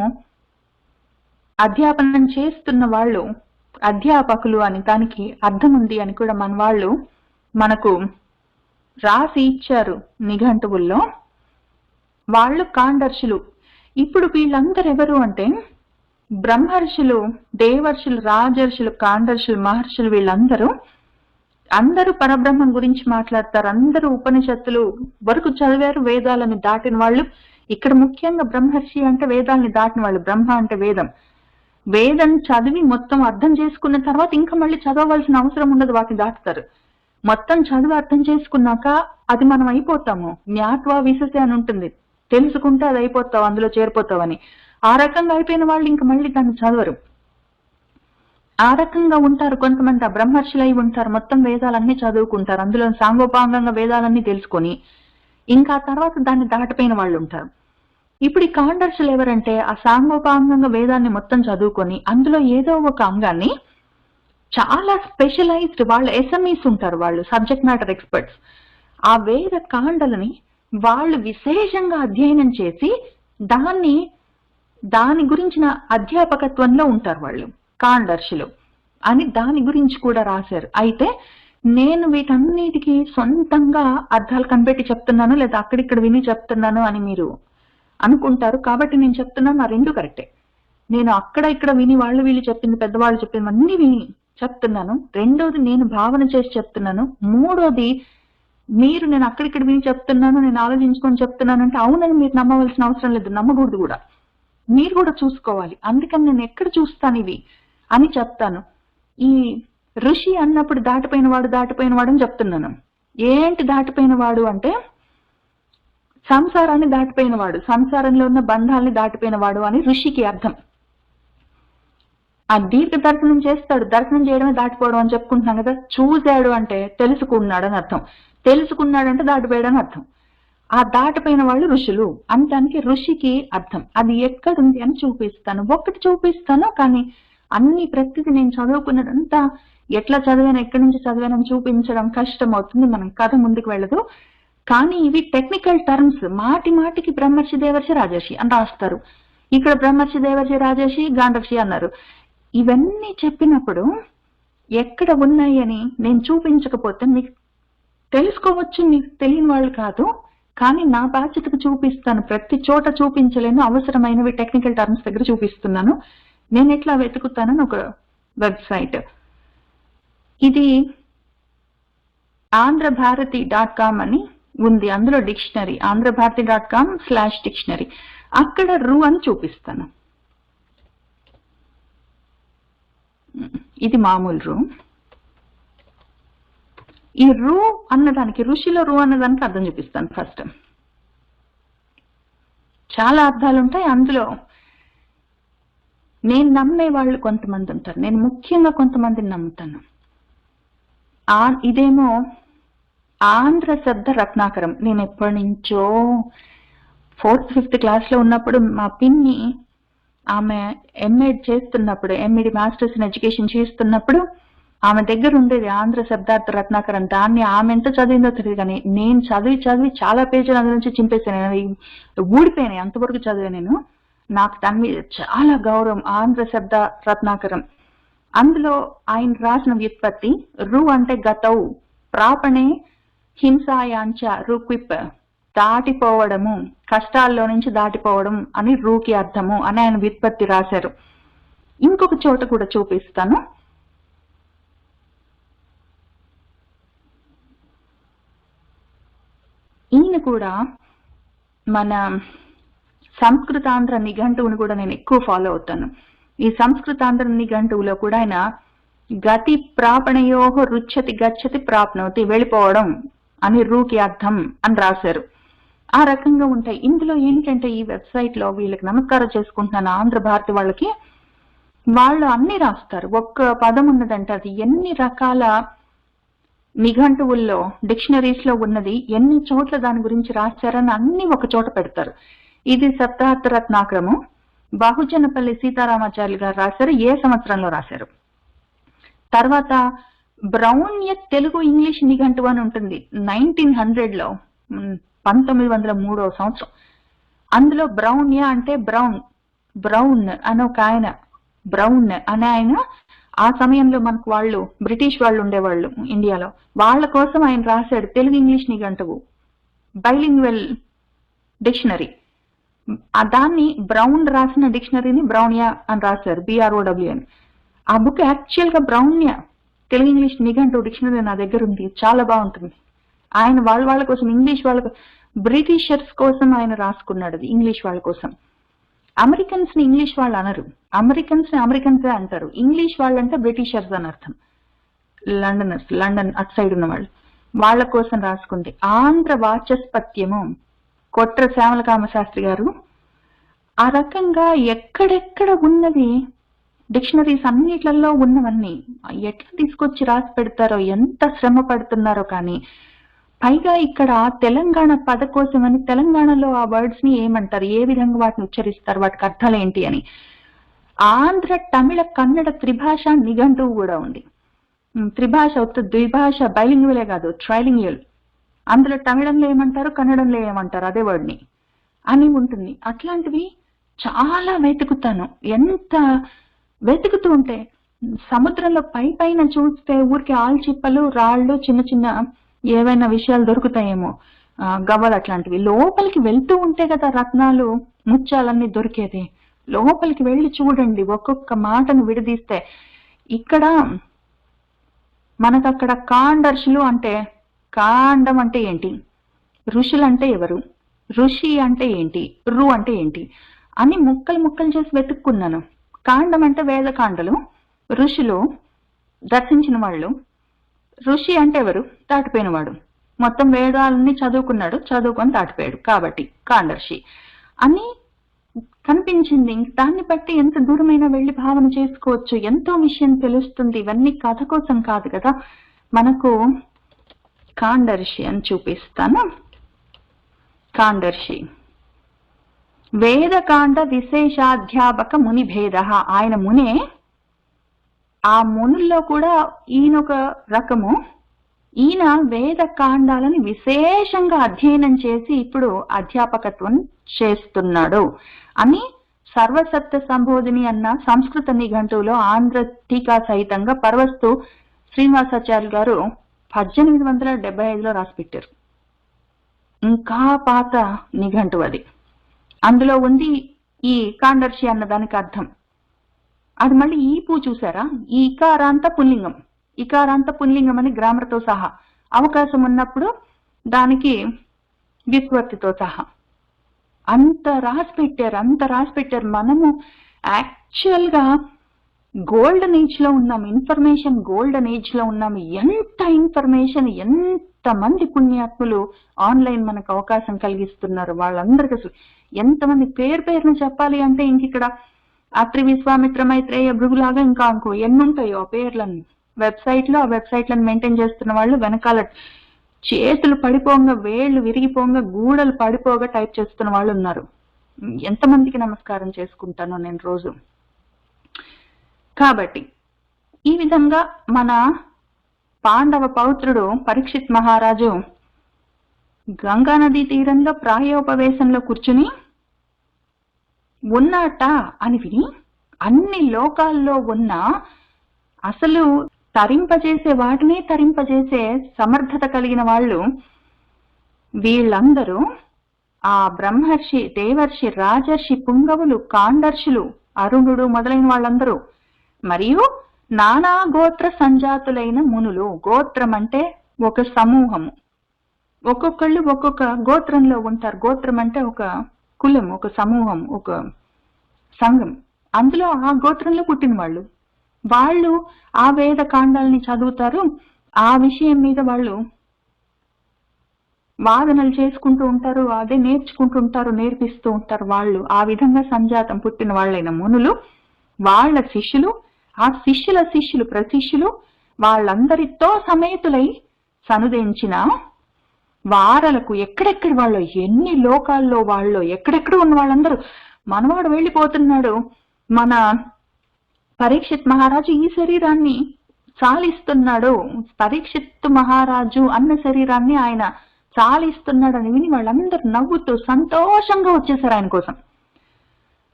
అధ్యాపనం చేస్తున్న వాళ్ళు అధ్యాపకులు అని దానికి అర్థం ఉంది అని కూడా మన వాళ్ళు మనకు రాసి ఇచ్చారు నిఘంటువుల్లో. వాళ్ళు కాండర్షులు. ఇప్పుడు వీళ్ళందరూ ఎవరు అంటే బ్రహ్మర్షులు, దేవర్షులు, రాజర్షులు, కాండర్షులు, మహర్షులు. అందరూ పరబ్రహ్మం గురించి మాట్లాడతారు. అందరూ ఉపనిషత్తులు వరకు చదివారు, వేదాలను దాటిన వాళ్ళు. ఇక్కడ ముఖ్యంగా బ్రహ్మర్షి అంటే వేదాల్ని దాటిన వాళ్ళు. బ్రహ్మ అంటే వేదం చదివి మొత్తం అర్థం చేసుకున్న తర్వాత ఇంకా మళ్ళీ చదవవలసిన అవసరం ఉండదు, వాటిని దాటుతారు. మొత్తం చదివి అర్థం చేసుకున్నాక అది మనం అయిపోతాము. జ్ఞాత్వా విశసి అని ఉంటుంది, తెలుసుకుంటే అది అయిపోతావు, అందులో చేరిపోతావని. ఆ రకంగా అయిపోయిన వాళ్ళు ఇంకా మళ్ళీ దాన్ని చదవరు. ఆ రకంగా ఉంటారు కొంతమంది. ఆ బ్రహ్మర్షులు అయి ఉంటారు, మొత్తం వేదాలన్నీ చదువుకుంటారు, అందులో సాంగోపాంగంగా వేదాలన్నీ తెలుసుకొని ఇంకా తర్వాత దాన్ని దాటిపోయిన వాళ్ళు ఉంటారు. ఇప్పుడు ఈ కాండర్షులు ఎవరంటే ఆ సాంగోపాంగంగా వేదాన్ని మొత్తం చదువుకొని అందులో ఏదో ఒక అంగాన్ని చాలా స్పెషలైజ్డ్, వాళ్ళ ఎస్ఎంఈస్ ఉంటారు, వాళ్ళు సబ్జెక్ట్ మ్యాటర్ ఎక్స్పర్ట్స్. ఆ వేద కాండలని వాళ్ళు విశేషంగా అధ్యయనం చేసి దాని గురించిన అధ్యాపకత్వంలో ఉంటారు వాళ్ళు, కాండర్షులు అని దాని గురించి కూడా రాశారు. అయితే నేను వీటన్నిటికీ సొంతంగా అర్థాలు కనిపెట్టి చెప్తున్నాను, లేదా అక్కడిక్కడ విని చెప్తున్నాను అని మీరు అనుకుంటారు. కాబట్టి నేను చెప్తున్నాను, నా రెండు కరెక్టే. నేను అక్కడ ఇక్కడ విని వాళ్ళు వీళ్ళు చెప్పింది, పెద్దవాళ్ళు చెప్పింది అన్ని విని చెప్తున్నాను. రెండోది నేను భావన చేసి చెప్తున్నాను. మూడోది మీరు నేను అక్కడిక్కడ విని చెప్తున్నాను, నేను ఆలోచించుకొని చెప్తున్నాను అంటే అవునని మీరు నమ్మవలసిన అవసరం లేదు, నమ్మకూడదు కూడా, మీరు కూడా చూసుకోవాలి. అందుకని నేను ఎక్కడ చూస్తాను ఇవి అని చెప్తాను. ఈ ఋషి అన్నప్పుడు దాటిపోయిన వాడు అని చెప్తున్నాను. ఏంటి దాటిపోయిన వాడు అంటే సంసారాన్ని దాటిపోయిన వాడు, సంసారంలో ఉన్న బంధాలని దాటిపోయిన వాడు అని ఋషికి అర్థం. ఆ దీర్ఘ దర్శనం చేస్తాడు, దర్శనం చేయడమే దాటిపోవడం అని చెప్పుకుంటున్నాం కదా. చూశాడు అంటే తెలుసుకున్నాడు అని అర్థం, తెలుసుకున్నాడంటే దాటిపోయాడు అని అర్థం. ఆ దాటిపోయిన వాళ్ళు ఋషులు అంటానికి ఋషికి అర్థం. అది ఎక్కడుంది అని చూపిస్తాను, ఒకటి చూపిస్తాను. కానీ ప్రతిదీ నేను చదువుకున్నదంతా ఎట్లా చదివాను, ఎక్కడి నుంచి చదివానని చూపించడం కష్టం అవుతుంది, మనం కథ ముందుకు వెళ్ళదు. కానీ ఇవి టెక్నికల్ టర్మ్స్. మాటికి బ్రహ్మర్షి దేవర్షి రాజర్షి అని రాస్తారు. ఇక్కడ బ్రహ్మర్షి దేవర్షి రాజర్షి గాంధర్షి అన్నారు. ఇవన్నీ చెప్పినప్పుడు ఎక్కడ ఉన్నాయి అని నేను చూపించకపోతే మీకు తెలుసుకోవచ్చు, మీకు తెలియని వాళ్ళు కాదు. కానీ నా బాధ్యతకు చూపిస్తాను, ప్రతి చోట చూపించలేను, అవసరమైనవి టెక్నికల్ టర్మ్స్ దగ్గర చూపిస్తున్నాను. నేను ఎట్లా వెతుకుతానని ఒక వెబ్సైట్ ఇది ఆంధ్రభారతి.com అని ఉంది, అందులో డిక్షనరీ ఆంధ్రభారతి.com/డిక్షనరీ. అక్కడ రు అని చూపిస్తాను. ఇది మామూలు రు. ఈ రు అన్నదానికి, ఋషిలో రు అన్నదానికి అర్థం చూపిస్తాను. ఫస్ట్ చాలా అర్థాలు ఉంటాయి అందులో. నేను నమ్మే వాళ్ళు కొంతమంది ఉంటారు, నేను ముఖ్యంగా కొంతమందిని నమ్ముతాను. ఇదేమో ఆంధ్ర శబ్ద రత్నాకరం. నేను ఎప్పటి నుంచో 4th 5th క్లాస్లో ఉన్నప్పుడు మా పిన్ని, ఆమె ఎంఎడ్ చేస్తున్నప్పుడు, ఎంఈడి మాస్టర్స్ ఇన్ ఎడ్యుకేషన్ చేస్తున్నప్పుడు ఆమె దగ్గర ఉండేది ఆంధ్ర శబ్దార్థ రత్నాకరం. దాన్ని ఆమె ఎంత చదివిందో తెలియదు, కానీ నేను చదివి చాలా పేజీలు అందులో నుంచి చింపేసాను, ఊడిపోయాను, అంతవరకు చదివాను నేను. నాకు దాని మీద చాలా గౌరవం. ఆంధ్ర శబ్ద రత్నాకరం, అందులో ఆయన రాసిన వ్యుత్పత్తి రు అంటే గతౌ ప్రాపణే హింసాయాంచ రుక్విప్, దాటిపోవడము, కష్టాల్లో నుంచి దాటిపోవడం అని రూకి అర్థము అని ఆయన వ్యుత్పత్తి రాశారు. ఇంకొక చోట కూడా చూపిస్తాను. ఈయన కూడా మన సంస్కృతాంధ్ర నిఘంటువుని కూడా నేను ఎక్కువ ఫాలో అవుతాను. ఈ సంస్కృతాంధ్ర నిఘంటువులో కూడా ఆయన గతి ప్రాపణయోహ రుచ్చతి గచ్చతి ప్రాప్నోతి, వెళ్ళిపోవడం అని రూకి అర్థం అని రాశారు. ఆ రకంగా ఉంటాయి. ఇందులో ఏంటంటే ఈ వెబ్సైట్ లో వీళ్ళకి నమస్కారం చేసుకుంటున్నాను, ఆంధ్ర భారతి వాళ్ళకి. వాళ్ళు అన్ని రాస్తారు, ఒక్క పదం ఉన్నదంటే అది ఎన్ని రకాల నిఘంటువుల్లో, డిక్షనరీస్ లో ఉన్నది ఎన్ని చోట్ల దాని గురించి రాశారని అన్ని ఒక చోట పెడతారు. ఇది శబ్దార్థ రత్నాకరము, బహుజనపల్లి సీతారామాచార్యులు గారు రాశారు. ఏ సంవత్సరంలో రాశారు? తర్వాత బ్రౌన్య తెలుగు ఇంగ్లీష్ నిఘంటువు అని ఉంటుంది, 1900లో, 1903వ సంవత్సరం. అందులో బ్రౌన్య అంటే బ్రౌన్ అని ఒక ఆయన, బ్రౌన్ అనే ఆయన, ఆ సమయంలో మనకు వాళ్ళు బ్రిటిష్ వాళ్ళు ఉండేవాళ్ళు ఇండియాలో, వాళ్ళ కోసం ఆయన రాశాడు తెలుగు ఇంగ్లీష్ నిఘంటువు, బైలింగ్వెల్ డిక్షనరీ. దాన్ని బ్రౌన్ రాసిన డిక్షనరీని బ్రౌన్యా అని రాశారు, BROW అని. ఆ బుక్ యాక్చువల్ గా బ్రౌన్య తెలుగు ఇంగ్లీష్ నిఘంటువు డిక్షనరీ నా దగ్గర ఉంది, చాలా బాగుంటుంది. ఆయన వాళ్ళ కోసం, ఇంగ్లీష్ వాళ్ళకు బ్రిటిషర్స్ కోసం ఆయన రాసుకున్నాడు, అది ఇంగ్లీష్ వాళ్ళ కోసం. అమెరికన్స్ ని ఇంగ్లీష్ వాళ్ళు అనరు, అమెరికన్స్ ని అమెరికన్సే అంటారు. ఇంగ్లీష్ వాళ్ళు అంటే బ్రిటిషర్స్ అని అర్థం. లండనర్స్, లండన్ అటు సైడ్ ఉన్న వాళ్ళు, వాళ్ళ కోసం రాసుకుంది. ఆంధ్ర వాచస్పత్యము కొట్ర శ్యామలకామ శాస్త్రి గారు ఆ రకంగా ఎక్కడెక్కడ ఉన్నది డిక్షనరీస్ అన్నిట్లలో ఉన్నవన్నీ ఎట్లా తీసుకొచ్చి రాసి పెడతారో, ఎంత శ్రమ పడుతున్నారో. కానీ పైగా ఇక్కడ తెలంగాణ పదకోశం అని, తెలంగాణలో ఆ వర్డ్స్ ని ఏమంటారు, ఏ విధంగా వాటిని ఉచ్చరిస్తారు, వాటికి అర్థాలు ఏంటి అని. ఆంధ్ర తమిళ కన్నడ త్రిభాష నిఘంటువు కూడా ఉంది. త్రిభాష ద్విభాష, బైలింగ్యువలే కాదు, ట్రైలింగ్యువల్. అందులో తమిళంలో ఏమంటారు, కన్నడంలో ఏమంటారు, అదే వర్డ్ని అని ఉంటుంది. అట్లాంటివి చాలా వెతుకుతాను. ఎంత వెతుకుతూ ఉంటే సముద్రంలో పైన చూస్తే ఊరికి ఆల్చిప్పలు, రాళ్ళు, చిన్న చిన్న ఏవైనా విషయాలు దొరుకుతాయేమో, గవ్వలు అట్లాంటివి. లోపలికి వెళ్తూ ఉంటే కదా రత్నాలు, ముత్యాలన్నీ దొరికేది. లోపలికి వెళ్ళి చూడండి, ఒక్కొక్క మాటను విడదీస్తే. ఇక్కడ మనకక్కడ కాండర్షులు అంటే, కాండం అంటే ఏంటి, ఋషులు అంటే ఎవరు, ఋషి అంటే ఏంటి, రు అంటే ఏంటి అని ముక్కలు ముక్కలు చేసి వెతుక్కున్నాను. కాండం అంటే వేదకాండలు, ఋషులు దర్శించిన వాళ్ళు. ఋషి అంటే ఎవరు, దాటిపోయినవాడు, మొత్తం వేదాలని చదువుకున్నాడు, చదువుకొని దాటిపోయాడు కాబట్టి కాండర్షి అని కనిపించింది. దాన్ని బట్టి ఎంత దూరమైనా వెళ్ళి భావన చేసుకోవచ్చు, ఎంతో విషయం తెలుస్తుంది. ఇవన్నీ కథ కోసం కాదు కదా మనకు. కాండర్షి అని చూపిస్తాను. కాండర్షి వేదకాండ విశేషాధ్యాపక ముని భేద. ఆయన మునే, ఆ మునుల్లో కూడా ఈయన ఒక రకము. ఈయన వేద కాండాలని విశేషంగా అధ్యయనం చేసి ఇప్పుడు అధ్యాపకత్వం చేస్తున్నాడు అని సర్వసత్య సంబోధిని అన్న సంస్కృత నిఘంటువులో ఆంధ్ర టీకా సహితంగా పర్వస్తు శ్రీనివాసాచార్యులు గారు 1875లో రాసిపెట్టారు. ఇంకా పాత నిఘంటువు అది. అందులో ఉంది ఈ కాండర్షి అన్న దానికి అర్థం. అది మళ్ళీ ఈ పూ చూసారా, ఈ ఇకారాంత పుల్లింగం, ఇకారాంత పుల్లింగం అని గ్రామర్తో సహా, అవకాశం ఉన్నప్పుడు దానికి విస్వర్తితో సహా అంత రాసి పెట్టారు. మనము యాక్చువల్ గా గోల్డెన్ ఏజ్ లో ఉన్నాము, ఇన్ఫర్మేషన్ గోల్డెన్ ఏజ్ లో ఉన్నాము. ఎంత ఇన్ఫర్మేషన్, ఎంత మంది పుణ్యాత్ములు ఆన్లైన్ మనకు అవకాశం కలిగిస్తున్నారు. వాళ్ళందరికీ అసలు ఎంతమంది పేరును చెప్పాలి అంటే ఇంక ఇక్కడ అత్రి, విశ్వామిత్ర, మైత్రేయ, భృగులాగా ఇంకా ఎన్నుంటాయో ఆ పేర్లన్నీ వెబ్సైట్లో. ఆ వెబ్సైట్లను మెయింటైన్ చేస్తున్న వాళ్ళు వెనకాల చేతులు పడిపోగా, వేళ్లు విరిగిపోగా, గూడలు పడిపోగా టైప్ చేస్తున్న వాళ్ళు ఉన్నారు. ఎంతమందికి నమస్కారం చేసుకుంటానో నేను రోజు. కాబట్టి ఈ విధంగా మన పాండవ పౌత్రుడు పరీక్షిత్ మహారాజు గంగా నదీ తీరంలో ప్రాయోపవేశంలో కూర్చుని ఉన్నట అని విని, అన్ని లోకాల్లో ఉన్న అసలు తరింపజేసే వాటిని తరింపజేసే సమర్థత కలిగిన వాళ్ళు వీళ్ళందరూ, ఆ బ్రహ్మర్షి, దేవర్షి, రాజర్షి, పుంగవులు, కాండర్షులు, అరుణుడు మొదలైన వాళ్ళందరూ, మరియు నానా గోత్ర సంజాతులైన మునులు. గోత్రం అంటే ఒక సమూహము, ఒక్కొక్కళ్ళు ఒక్కొక్క గోత్రంలో ఉంటారు. గోత్రం అంటే ఒక కులం, ఒక సమూహం, ఒక సంఘం. అందులో ఆ గోత్రంలో పుట్టిన వాళ్ళు ఆ వేద కాండాలని చదువుతారు. ఆ విషయం మీద వాళ్ళు వాదనలు చేసుకుంటూ ఉంటారు, అదే నేర్చుకుంటుంటారు, నేర్పిస్తూ ఉంటారు. వాళ్ళు ఆ విధంగా సంజాతం పుట్టిన వాళ్ళైన మునులు, వాళ్ళ శిష్యులు, ఆ శిష్యుల శిష్యులు, ప్రశిష్యులు, వాళ్ళందరితో సమేతులై సనుదించిన వారలకు ఎక్కడెక్కడ వాళ్ళు, ఎన్ని లోకాల్లో వాళ్ళు, ఎక్కడెక్కడ ఉన్న వాళ్ళందరూ. మనవాడు వెళ్ళిపోతున్నాడు, మన పరీక్షిత్ మహారాజు ఈ శరీరాన్ని చాలిస్తున్నాడు, పరీక్షిత్ మహారాజు అన్న శరీరాన్ని ఆయన చాలిస్తున్నాడని విని వాళ్ళందరూ నవ్వుతూ సంతోషంగా వచ్చేసారు ఆయన కోసం.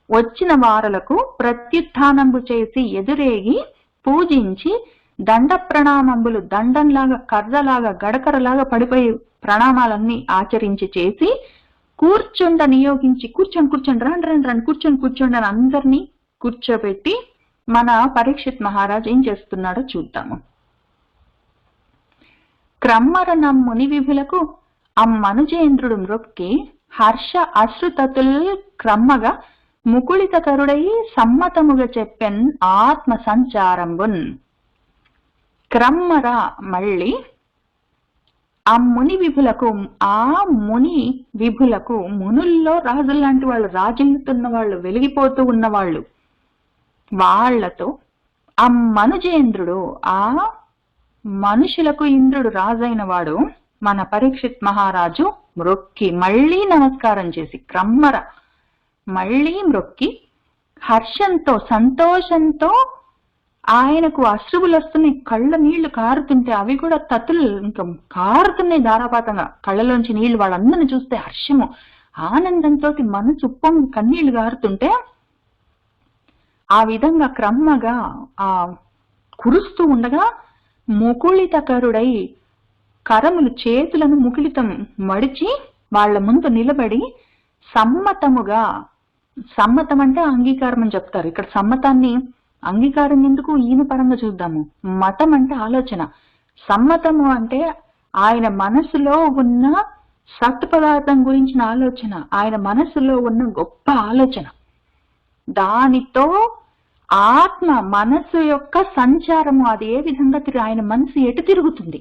వచ్చిన వారలకు ప్రత్యుత్థానంబు చేసి ఎదురేగి పూజించి దండ ప్రణామంబులు, దండంలాగా, కర్రలాగా, గడకరలాగా పడిపోయి ప్రణామాలన్నీ ఆచరించి చేసి కూర్చుండ నియోగించి, కూర్చొని రండి కూర్చోండి అని అందరినీ కూర్చోబెట్టి మన పరీక్షిత్ మహారాజ్ ఏం చేస్తున్నాడో చూద్దాము. క్రమ్మర నమ్ముని విభులకు అమ్మనుజేంద్రుడు మ్రొక్కి హర్ష అశ్రుతతుల్ క్రమ్మగా ముకుళితకరుడై సమ్మతముగా చెప్పెన్ ఆత్మ సంచారంబున్. క్రమ్మరా మళ్ళీ ఆ ముని విభులకు మునుల్లో రాజుల్లాంటి వాళ్ళు, రాజిల్లుతున్న వాళ్ళు, వెలిగిపోతూ ఉన్నవాళ్ళు, వాళ్లతో ఆ మనుజేంద్రుడు, ఆ మనుషులకు ఇంద్రుడు రాజైన వాడు మన పరీక్షిత్ మహారాజు మ్రొక్కి మళ్ళీ నమస్కారం చేసి, క్రమ్మర మళ్ళీ మ్రొక్కి హర్షంతో సంతోషంతో, ఆయనకు అశ్రువులు వస్తున్నాయి, కళ్ళ నీళ్లు కారుతుంటే అవి కూడా తతులు ఇంకా కారుతున్నాయి ధారాపాతంగా కళ్ళలోంచి నీళ్లు. వాళ్ళందరిని చూస్తే హర్షము ఆనందంతో మనసు ఉప్పొంగి కన్నీళ్లు కారుతుంటే ఆ విధంగా క్రమ్మగా ఆ కురుస్తూ ఉండగా ముకుళితకరుడై కరములు చేతులను ముకుళితం మడిచి వాళ్ళ ముందు నిలబడి సమ్మతముగా, సమ్మతం అంటే అంగీకారం అని చెప్తారు. ఇక్కడ సమ్మతాన్ని అంగీకారం ఎందుకు ఈయన పరంగా చూద్దాము. మతం అంటే ఆలోచన, సమ్మతము అంటే ఆయన మనసులో ఉన్న సత్ పదార్థం గురించిన ఆలోచన, ఆయన మనసులో ఉన్న గొప్ప ఆలోచన, దానితో ఆత్మ మనసు యొక్క సంచారము అది ఏ విధంగా ఆయన మనసు ఎటు తిరుగుతుంది,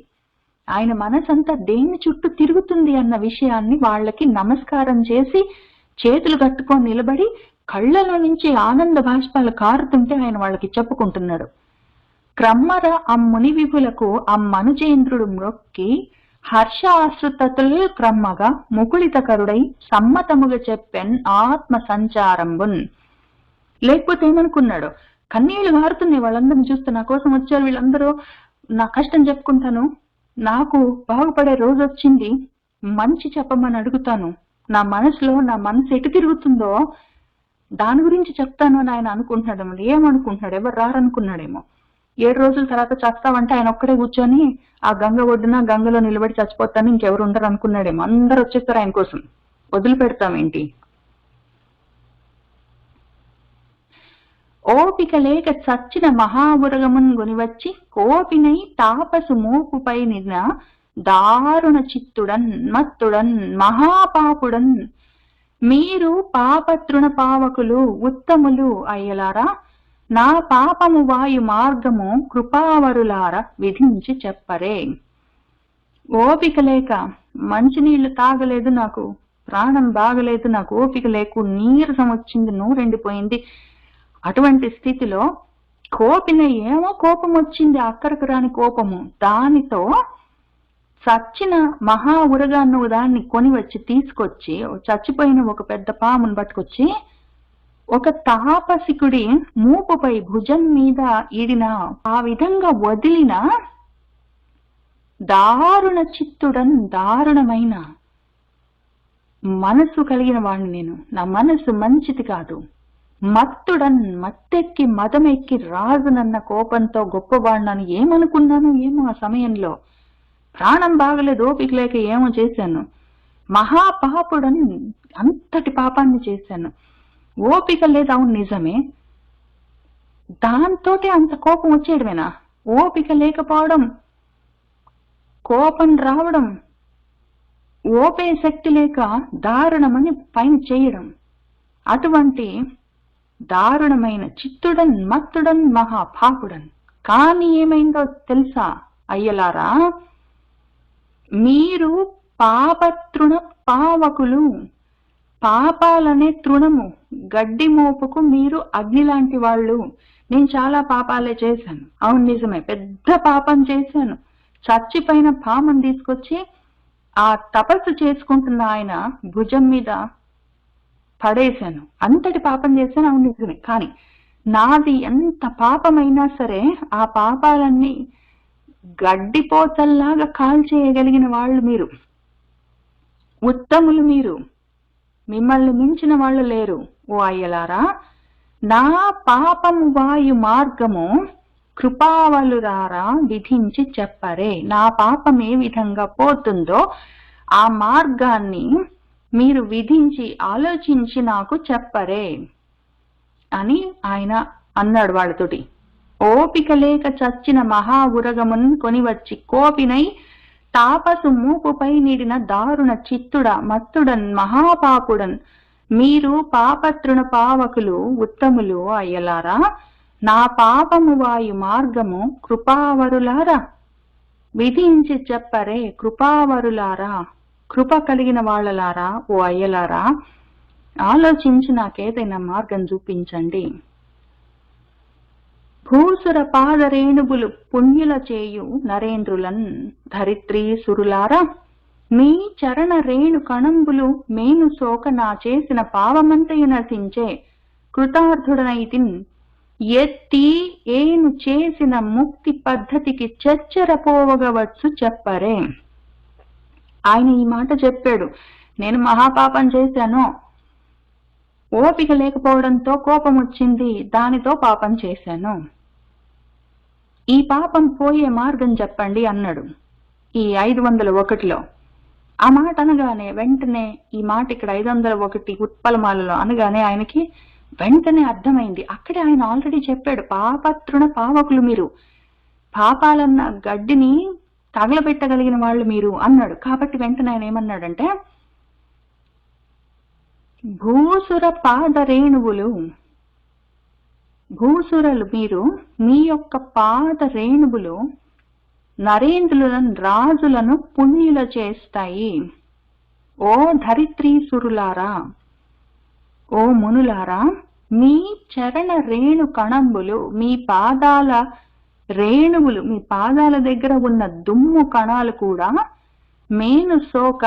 ఆయన మనసు అంతా దేని చుట్టూ తిరుగుతుంది అన్న విషయాన్ని వాళ్ళకి నమస్కారం చేసి చేతులు కట్టుకొని నిలబడి కళ్ళలో నుంచి ఆనంద బాష్పాలు కారుతుంటే ఆయన వాళ్ళకి చెప్పుకుంటున్నాడు. క్రమ్మర ఆ ముని విభులకు ఆ మనుజేంద్రుడు మ్రొక్కి హర్ష ఆశ్రుతతులు క్రమ్మగా ముకుళితకరుడై సమ్మతముగా చెప్పెన్ ఆత్మ సంచారంబున్. లేకపోతే ఏమనుకున్నాడు, కన్నీళ్లు కారుతున్నాయి వాళ్ళందరిని చూస్తే, నా కోసం వచ్చారు వీళ్ళందరూ, నా కష్టం చెప్పుకుంటాను, నాకు బాగుపడే రోజు వచ్చింది, మంచి చెప్పమని అడుగుతాను, నా మనసు ఎటు తిరుగుతుందో దాని గురించి చెప్తాను అని ఆయన అనుకుంటున్నాడు. ఏమనుకుంటున్నాడు, ఎవరు రారనుకున్నాడేమో. 7 రోజుల తర్వాత చస్తావంటే ఆయన ఒక్కడే కూర్చొని ఆ గంగ ఒడ్డున గంగలో నిలబడి చచ్చిపోతాను, ఇంకెవరు ఉండరు అనుకున్నాడేమో. అందరు వచ్చేస్తారు ఆయన కోసం, వదిలిపెడతామేంటి. ఓపిక లేక చచ్చిన మహామురగమున్ గొనివచ్చి కోపినై తాపసు మోపుపై నిన్న దారుణ చిత్తుడన్ మత్తుడన్ మహాపాపుడన్. మీరు పాపతృణ పావకులు ఉత్తములు అయ్యలారా, నా పాపము వాయు మార్గము కృపావరులారా విధించి చెప్పరే. ఓపిక లేక మంచినీళ్లు తాగలేదు, నాకు ప్రాణం బాగలేదు, నాకు ఓపిక లేకు, నీరసం వచ్చింది, నోరెండిపోయింది, అటువంటి స్థితిలో కోపిన ఏమో కోపం వచ్చింది, అక్కడికి రాని కోపము, దానితో చచ్చిన మహా ఉరగాన్ని దాన్ని కొని వచ్చి తీసుకొచ్చి, చచ్చిపోయిన ఒక పెద్ద పామును పట్టుకొచ్చి ఒక తాపసికుడి మూపుపై భుజం మీద ఈడిన, ఆ విధంగా వదిలిన దారుణ చిత్తుడన్, దారుణమైన మనసు కలిగిన వాడిని నేను, నా మనసు మంచిది కాదు, మత్తుడన్, మత్తెక్కి మదమెక్కి రాజునన్న కోపంతో గొప్పవాడినని ఏమనుకున్నాను ఏమో. ఆ సమయంలో ప్రాణం బాగలేదు, ఓపిక లేక ఏమో చేశాను, మహాపాపుడని అంతటి పాపాన్ని చేశాను, ఓపిక లేదు, అవును నిజమే, దాంతో అంత కోపం వచ్చేయడమేనా. ఓపిక లేకపోవడం, కోపం రావడం, ఓపే శక్తి లేక దారుణమని పైన చేయడం, అటువంటి దారుణమైన చిత్తుడన్ మత్తుడన్ మహాపాపుడన్. కానీ ఏమైందో తెలుసా అయ్యలారా, మీరు పాపతృణ పావకులు, పాపాలనే తృణము గడ్డి మోపుకు మీరు అగ్ని లాంటి వాళ్ళు. నేను చాలా పాపాలే చేశాను, అవును నిజమే, పెద్ద పాపం చేశాను, చచ్చిపోయిన పాముని తీసుకొచ్చి ఆ తపస్సు చేసుకుంటున్న ఆయన భుజం మీద పడేశాను, అంతటి పాపం చేశాను, అవును నిజమే. కానీ నాది ఎంత పాపమైనా సరే ఆ పాపాలన్నీ గడ్డిపోతల్లాగా కాల్చేయగలిగిన వాళ్ళు మీరు, ఉత్తములు మీరు, మిమ్మల్ని మించిన వాళ్ళు లేరు. ఓ అయ్యలారా, నా పాపము వాయు మార్గము కృపావలురారా విధించి చెప్పరే. నా పాపం ఏ విధంగా పోతుందో ఆ మార్గాన్ని మీరు విధించి ఆలోచించి నాకు చెప్పరే అని ఆయన అన్నాడు వాళ్ళతోటి. ఓపిక లేక చచ్చిన మహా ఉరగమున్ కొనివచ్చి కోపినై తాపసు మూపుపై నిడిన దారుణ చిత్తుడ మత్తుడన్ మహాపాపుడన్ మీరు పాపతృణ పావకులు ఉత్తములు అయ్యలారా, నా పాపము వాయు మార్గము కృపావరులారా విధించి చెప్పరే. కృపావరులారా, కృప కలిగిన వాళ్ళలారా, ఓ అయ్యలారా, ఆలోచించి నాకేదైనా మార్గం చూపించండి. భూసుర పాదరేణుగులు పుణ్యుల చేయు నరేంద్రులన్ ధరిత్రీ సురులారా, మీ చరణ రేణు కణంబులు మేను సోక నా చేసిన పావమంతయు నశించే కృతార్థుడనైతిన్. ఎత్తి ఏను చేసిన ముక్తి పద్ధతికి చచ్చరపోవగవచ్చు చెప్పరే. ఆయన ఈ మాట చెప్పాడు. నేను మహాపాపం చేశాను, ఓపిక లేకపోవడంతో కోపం వచ్చింది, దానితో పాపం చేశాను, ఈ పాపం పోయే మార్గం చెప్పండి అన్నాడు ఈ 501లో. ఆ మాట అనగానే వెంటనే, ఈ మాట ఇక్కడ 501 ఉత్పలమాలలో అనగానే ఆయనకి వెంటనే అర్థమైంది. అక్కడే ఆయన ఆల్రెడీ చెప్పాడు, పాపతృణ పావకులు మీరు, పాపాలన్న గడ్డిని తగలబెట్టగలిగిన వాళ్ళు మీరు అన్నాడు. కాబట్టి వెంటనే ఆయన ఏమన్నాడంటే, భూసుర పాదరేణువులు, భూసురలు మీరు, మీ యొక్క పాద రేణువులు నరేంద్రులను రాజులను పుణ్యుల చేస్తాయి. ఓ ధరిత్రీసురులారా, ఓ మునులారా, మీ చరణ రేణు కణంబులు, మీ పాదాల రేణువులు, మీ పాదాల దగ్గర ఉన్న దుమ్ము కణాలు కూడా మేను సోక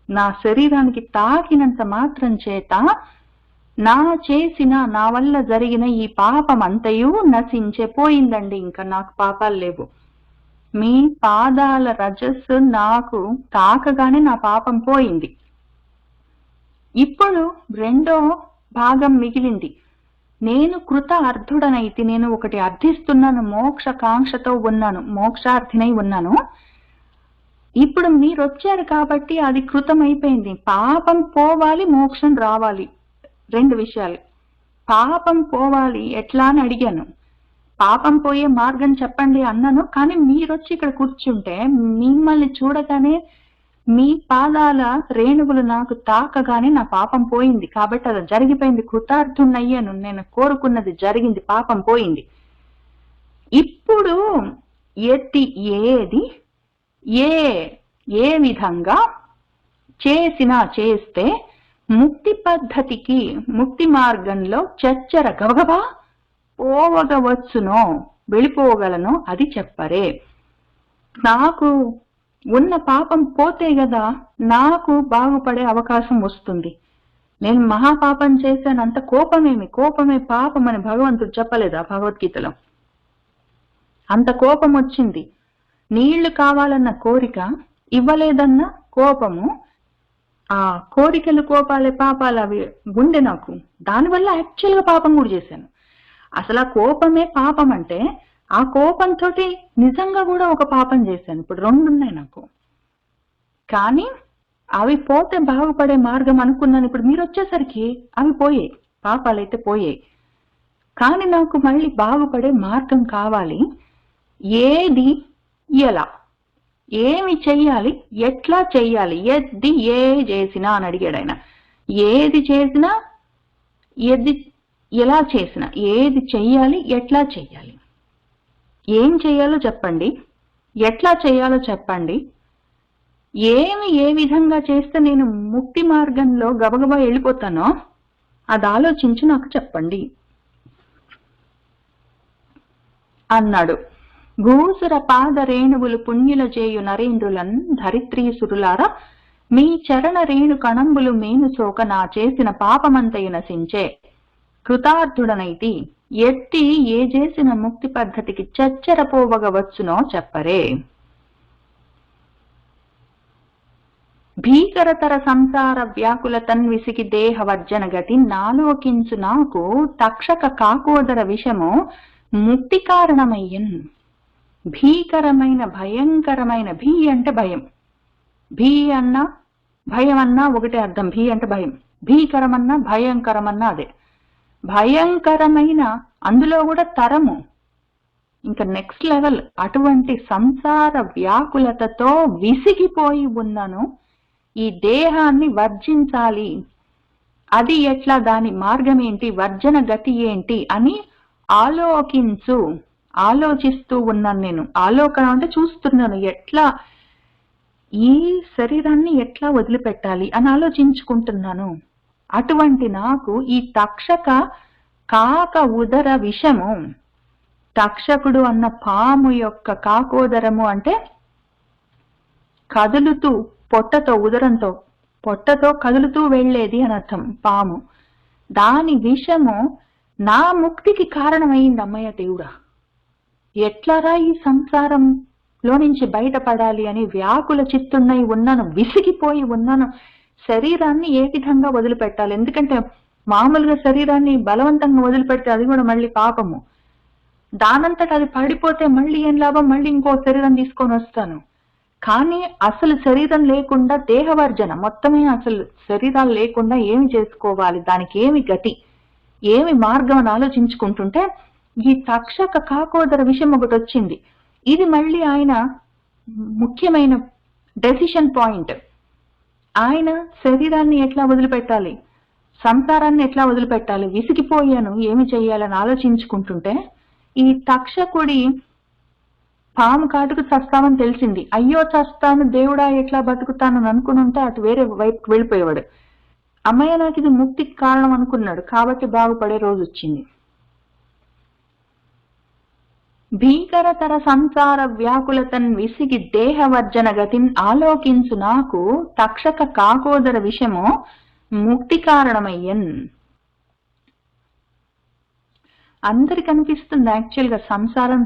నా శరీరానికి తాకినంత మాత్రం చేత నా వల్ల జరిగిన ఈ పాపం అంతయు నశించే పోయిందండి. ఇంకా నాకు పాపాలు లేవు. మీ పాదాల రజస్సు నాకు తాకగానే నా పాపం పోయింది. ఇప్పుడు రెండో భాగం మిగిలింది. నేను కృత అర్థుడనైతే, నేను ఒకటి అర్థిస్తున్నాను, మోక్ష కాంక్షతో ఉన్నాను, మోక్షార్థినై ఉన్నాను. ఇప్పుడు మీరు వచ్చారు కాబట్టి అది కృతమైపోయింది. పాపం పోవాలి, మోక్షం రావాలి, రెండు విషయాలు. పాపం పోవాలి ఎట్లా అని అడిగాను, పాపం పోయే మార్గం చెప్పండి అన్నాను. కానీ మీరొచ్చి ఇక్కడ కూర్చుంటే మిమ్మల్ని చూడగానే మీ పాదాల రేణువులు నాకు తాకగానే నా పాపం పోయింది. కాబట్టి అది జరిగిపోయింది, కృతార్థున్నయ్యాను, నేను కోరుకున్నది జరిగింది, పాపం పోయింది. ఇప్పుడు ఎత్తి ఏది ఏ విధంగా చేస్తే ముక్తి పద్ధతికి, ముక్తి మార్గంలో చచ్చర గబగబా పోవగవచ్చునో, వెళ్ళిపోగలనో అది చెప్పరే. నాకు ఉన్న పాపం పోతే కదా నాకు బాగుపడే అవకాశం వస్తుంది. నేను మహాపాపం చేశాను, అంత కోపమే పాపం అని భగవంతుడు చెప్పలేదా భగవద్గీతలో? అంత కోపం వచ్చింది, నీళ్లు కావాలన్న కోరిక, ఇవ్వలేదన్న కోపము, ఆ కోరికలు కోపాలే పాపాలు అవి ఉండే నాకు. దానివల్ల యాక్చువల్గా పాపం కూడా చేశాను. అసలు ఆ కోపమే పాపం అంటే, ఆ కోపంతో నిజంగా కూడా ఒక పాపం చేశాను. ఇప్పుడు రెండు ఉన్నాయి నాకు. కానీ అవి పోతే బాగుపడే మార్గం అనుకున్నాను. ఇప్పుడు మీరు వచ్చేసరికి అవి పోయాయి, పాపాలైతే పోయాయి. కానీ నాకు మళ్ళీ బాగుపడే మార్గం కావాలి. ఏది, ఎలా, ఏమి చెయ్యాలి, ఎట్లా చెయ్యాలి, ఏ చేసినా అని అడిగాడు ఆయన. ఏది చేసినా, ఎలా చేసినా, ఏది చెయ్యాలి, ఎట్లా చెయ్యాలి, ఏం చెయ్యాలో చెప్పండి, ఎట్లా చెయ్యాలో చెప్పండి, ఏ విధంగా చేస్తే నేను ముక్తి మార్గంలో గబగబా వెళ్ళిపోతానో అది ఆలోచించి నాకు చెప్పండి అన్నాడు. భూసుర పాద రేణువులు పుణ్యుల చేయు నరేంద్రులన్ ధరిత్రీసురులారా, మీ చరణ రేణు కణంబులు మేను సోక నా చేసిన పాపమంతయు నశించే కృతార్థుడనైతి. ఎత్తి ఏ చేసిన ముక్తి పద్ధతికి చచ్చరపోవగవచ్చునో చెప్పరే. భీకరతర సంసార వ్యాకుల తన్విసికి దేహవర్జన గతి నాలోకించు నాకు తక్షక కాకోదర విషము ముక్తి కారణమయ్యన్. భీకరమైన, భయంకరమైన, భీ అంటే భయం, భీ అన్నా భయం అన్నా ఒకటే అర్థం. భీ అంటే భయం, భీకరమన్నా భయంకరమన్నా అదే. భయంకరమైన, అందులో కూడా తరము, ఇంకా నెక్స్ట్ లెవెల్. అటువంటి సంసార వ్యాకులతతో విసిగిపోయి ఉన్నాను. ఈ దేహాన్ని వర్జించాలి, అది ఎట్లా, దాని మార్గం ఏంటి, వర్జన గతి ఏంటి అని ఆలోచిస్తూ ఉన్నాను. నేను ఆలోకన అంటే చూస్తున్నాను, ఎట్లా ఈ శరీరాన్ని ఎట్లా వదిలిపెట్టాలి అని ఆలోచించుకుంటున్నాను. అటువంటి నాకు ఈ తక్షక కాక ఉదర విషము, తక్షకుడు అన్న పాము యొక్క కాకోదరము అంటే కదులుతూ పొట్టతో, ఉదరంతో పొట్టతో కదులుతూ వెళ్ళేది అని అర్థం పాము. దాని విషము నా ముక్తికి కారణమైంది. అమ్మయ్య దేవుడా, ఎట్లారా ఈ సంసారంలో నుంచి బయటపడాలి అని వ్యాకుల చిత్తున్నై ఉన్నాను, విసిగిపోయి ఉన్నాను. శరీరాన్ని ఏ విధంగా వదిలిపెట్టాలి? ఎందుకంటే మామూలుగా శరీరాన్ని బలవంతంగా వదిలిపెడితే అది కూడా మళ్ళీ పాపము. దానంతట అది పడిపోతే మళ్ళీ ఏం లాభం? మళ్ళీ ఇంకో శరీరం తీసుకొని వస్తాను. కానీ అసలు శరీరం లేకుండా దేహవర్జన మొత్తమే, అసలు శరీరాలు లేకుండా ఏమి చేసుకోవాలి, దానికి ఏమి గతి, ఏమి మార్గం అని ఆలోచించుకుంటుంటే ఈ తక్షక కాకోదర విషయం ఒకటి వచ్చింది. ఇది మళ్ళీ ఆయన ముఖ్యమైన డెసిషన్ పాయింట్. ఆయన శరీరాన్ని ఎట్లా వదిలిపెట్టాలి, సంసారాన్ని ఎట్లా వదిలిపెట్టాలి, విసిగిపోయాను, ఏమి చెయ్యాలని ఆలోచించుకుంటుంటే ఈ తక్షకుడి పాము కాటుకు చస్తామని తెలిసింది. అయ్యో చస్తాను దేవుడా, ఎట్లా బతుకుతానని అనుకుని ఉంటే అటు వేరే వైపు వెళ్ళిపోయేవాడు. అమ్మయ్య నాకు ఇది ముక్తికి కారణం అనుకున్నాడు, కాబట్టి బాగుపడే రోజు వచ్చింది. భీకరతర సంసార వ్యాకులతన్ విసిగి దేహవర్జన గతిన్ ఆలోకించు నాకు తక్షక కాకోదర విషము ముక్తి కారణమయ్యన్. అందరికి అనిపిస్తుంది యాక్చువల్ గా సంసారం,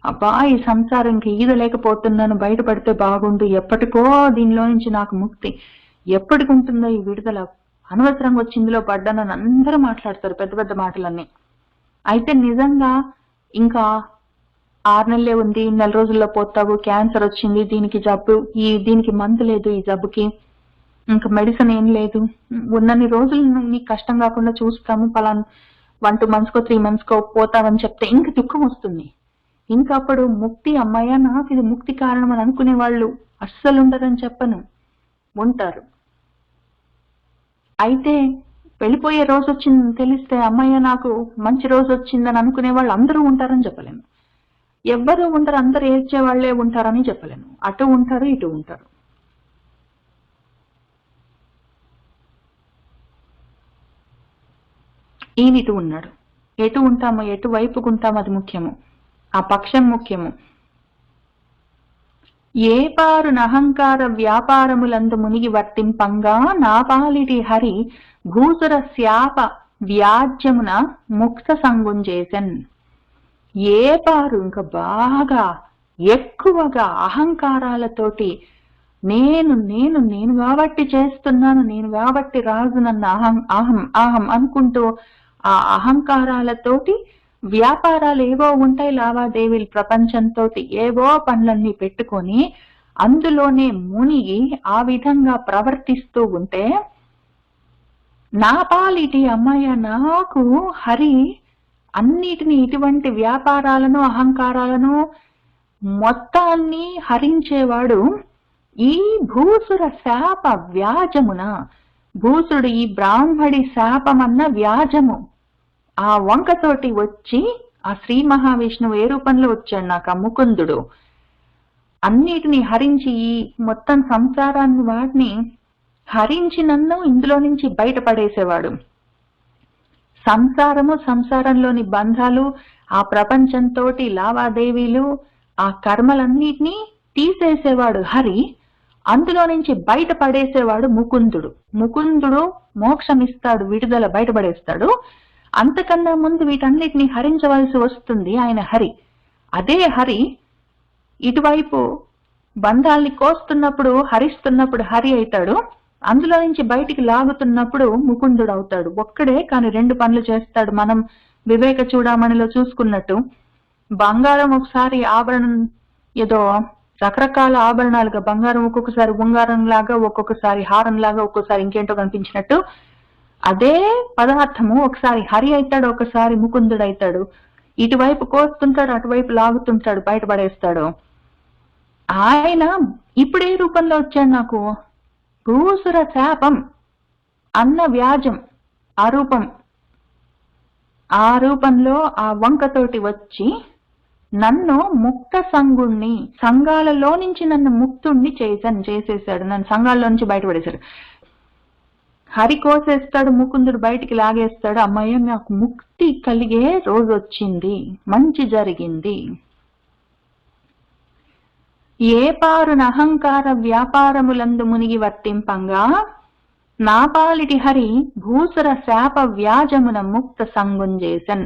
అబ్బా ఈ సంసారంకి ఈదలేకపోతున్నాను, బయటపడితే బాగుండు, ఎప్పటికో దీనిలో నుంచి నాకు ముక్తి, ఎప్పటికి ఉంటుందో ఈ విడుదల, అనవసరంగా వచ్చి ఇందులో పడ్డానని అందరూ మాట్లాడతారు పెద్ద పెద్ద మాటలన్నీ. అయితే నిజంగా ఇంకా 6 నెలలే ఉంది, 4 నెలల రోజుల్లో పోతావు, క్యాన్సర్ వచ్చింది, దీనికి జబ్బు, దీనికి మందు లేదు, ఈ జబ్బుకి ఇంకా మెడిసిన్ ఏం లేదు, ఉన్నన్ని రోజులు నీకు కష్టం కాకుండా చూస్తాము, పలానా 1-2 months 3 months పోతావని చెప్తే ఇంక దుఃఖం వస్తుంది. ఇంకా అప్పుడు ముక్తి, అమ్మాయ నాకు ఇది ముక్తి కారణం అని అనుకునే వాళ్ళు అస్సలు ఉండరని చెప్పను, ఉంటారు. అయితే వెళ్ళిపోయే రోజు వచ్చిందని తెలిస్తే అమ్మాయ నాకు మంచి రోజు వచ్చిందని అనుకునే వాళ్ళు అందరూ ఉంటారని చెప్పలేను. ఎవ్వరూ ఉండరు, అందరు ఏడ్చే వాళ్లే ఉంటారని చెప్పలేను. అటు ఉంటారు, ఇటు ఉంటారు. ఈయన ఇటు ఉన్నాడు. ఎటు ఉంటామో, ఎటు వైపుకు ఉంటామో అది ముఖ్యము, ఆ పక్షం ముఖ్యము. ఏ పారు నహంకార వ్యాపారములందు మునిగి వర్తింపంగా నాపాలిటి హరి భూసుర శాప వ్యాజ్యమున ముక్త సంగుంజేసన్. ఏ పారు ఇంకా బాగా ఎక్కువగా అహంకారాలతోటి నేను నేను నేను కాబట్టి చేస్తున్నాను, నేను కాబట్టి రాజు, నన్ను అహం అహం అహం అనుకుంటూ ఆ అహంకారాలతోటి వ్యాపారాలు ఏవో ఉంటాయి, లావాదేవీలు, ప్రపంచంతో ఏవో పనులన్నీ పెట్టుకొని అందులోనే మునిగి ఆ విధంగా ప్రవర్తిస్తూ ఉంటే నా పాలిటి అమ్మాయ నాకు హరి అన్నిటినీ, ఇటువంటి వ్యాపారాలను అహంకారాలను మొత్తాన్ని హరించేవాడు ఈ భూసుర శాప వ్యాజమున. భూసుడు ఈ బ్రాహ్మడి శాపమన్న వ్యాజము, ఆ వంకతోటి వచ్చి ఆ శ్రీ మహావిష్ణువు ఏ రూపంలో వచ్చాడు నాకు, ఆ ముకుందుడు అన్నిటిని హరించి ఈ మొత్తం సంసారాన్ని వాటిని హరించి నన్ను ఇందులో నుంచి బయటపడేసేవాడు. సంసారము, సంసారంలోని బంధాలు, ఆ ప్రపంచంతో లావాదేవీలు, ఆ కర్మలన్నిటినీ తీసేసేవాడు హరి, అందులో నుంచి బయటపడేసేవాడు ముకుందుడు. ముకుందుడు మోక్షం ఇస్తాడు, విడుదల, బయటపడేస్తాడు. అంతకన్నా ముందు వీటన్నిటిని హరించవలసి వస్తుంది ఆయన హరి. అదే హరి ఇటువైపు బంధాల్ని కోస్తున్నప్పుడు, హరిస్తున్నప్పుడు హరి అవుతాడు, అందులో నుంచి బయటికి లాగుతున్నప్పుడు ముకుందుడు అవుతాడు. ఒక్కడే కానీ 2 పనులు చేస్తాడు. మనం వివేక చూడామణిలో చూసుకున్నట్టు బంగారం ఒకసారి ఆభరణం, ఏదో రకరకాల ఆభరణాలుగా బంగారం ఒక్కొక్కసారి ఉంగారం లాగా, ఒక్కొక్కసారి హారం లాగా, ఒక్కొక్కసారి ఇంకేంటో కనిపించినట్టు అదే పదార్థము ఒకసారి హరి అవుతాడు, ఒకసారి ముకుందుడు అవుతాడు. ఇటువైపు కోస్తుంటాడు, అటువైపు లాగుతుంటాడు, బయటపడేస్తాడు. ఆయన ఇప్పుడే రూపంలో వచ్చాడు నాకు. భూసుర శాపం అన్న వ్యాజం, ఆరూపం, ఆ రూపంలో ఆ వంకతోటి వచ్చి నన్ను ముక్త సంగుణ్ణి, సంఘాలలో నుంచి నన్ను ముక్తుణ్ణి చేసేసాడు. నన్ను సంఘాల్లో నుంచి బయటపడేశాడు. హరి కోసేస్తాడు, ముకుందుడు బయటికి లాగేస్తాడు. అమ్మయ్య, నాకు ముక్తి కలిగే రోజు వచ్చింది, మంచి జరిగింది. ఏ పారున అహంకార వ్యాపారములందు మునిగి వర్తింపంగా నా పాలిటి హరి భూసుర శాప వ్యాజమున ముక్త సంగుంజేసన్.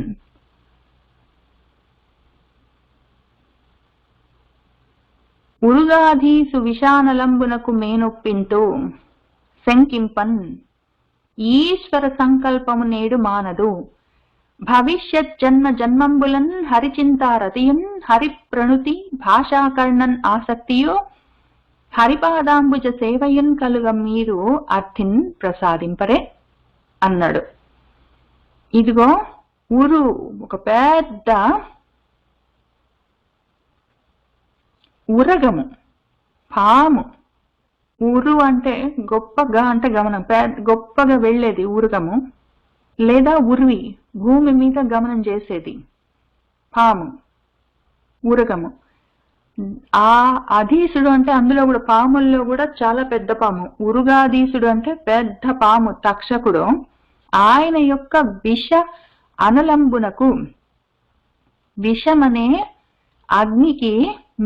ఉరుగాధీసు విషానలంబునకు మేనొప్పింతు శంకింపన్. ఈశ్వర సంకల్పము నేడు మానదు. భవిష్యత్ జన్మ జన్మంబులన్ హరిచింతారతియున్ హరి ప్రణుతి భాషాకర్ణన్ ఆసక్తియో హరిపాదాంబుజ సేవయున్ కలుగ మీరు అర్థిన్ ప్రసాదింపరే అన్నాడు. ఇదిగో ఊరు ఒక పెద్ద ఉరగము, పాము. ఊరు అంటే గొప్పగా అంటే గమనం, గొప్పగా వెళ్ళేది ఊరుగము, లేదా ఉర్వి, భూమి మీద గమనం చేసేది పాము, ఊరగము. ఆ అధీసుడు అంటే అందులో కూడా పాముల్లో కూడా చాలా పెద్ద పాము. ఉరుగాధీసుడు అంటే పెద్ద పాము, తక్షకుడు. ఆయన యొక్క విష అనలంబునకు, విషమనే అగ్నికి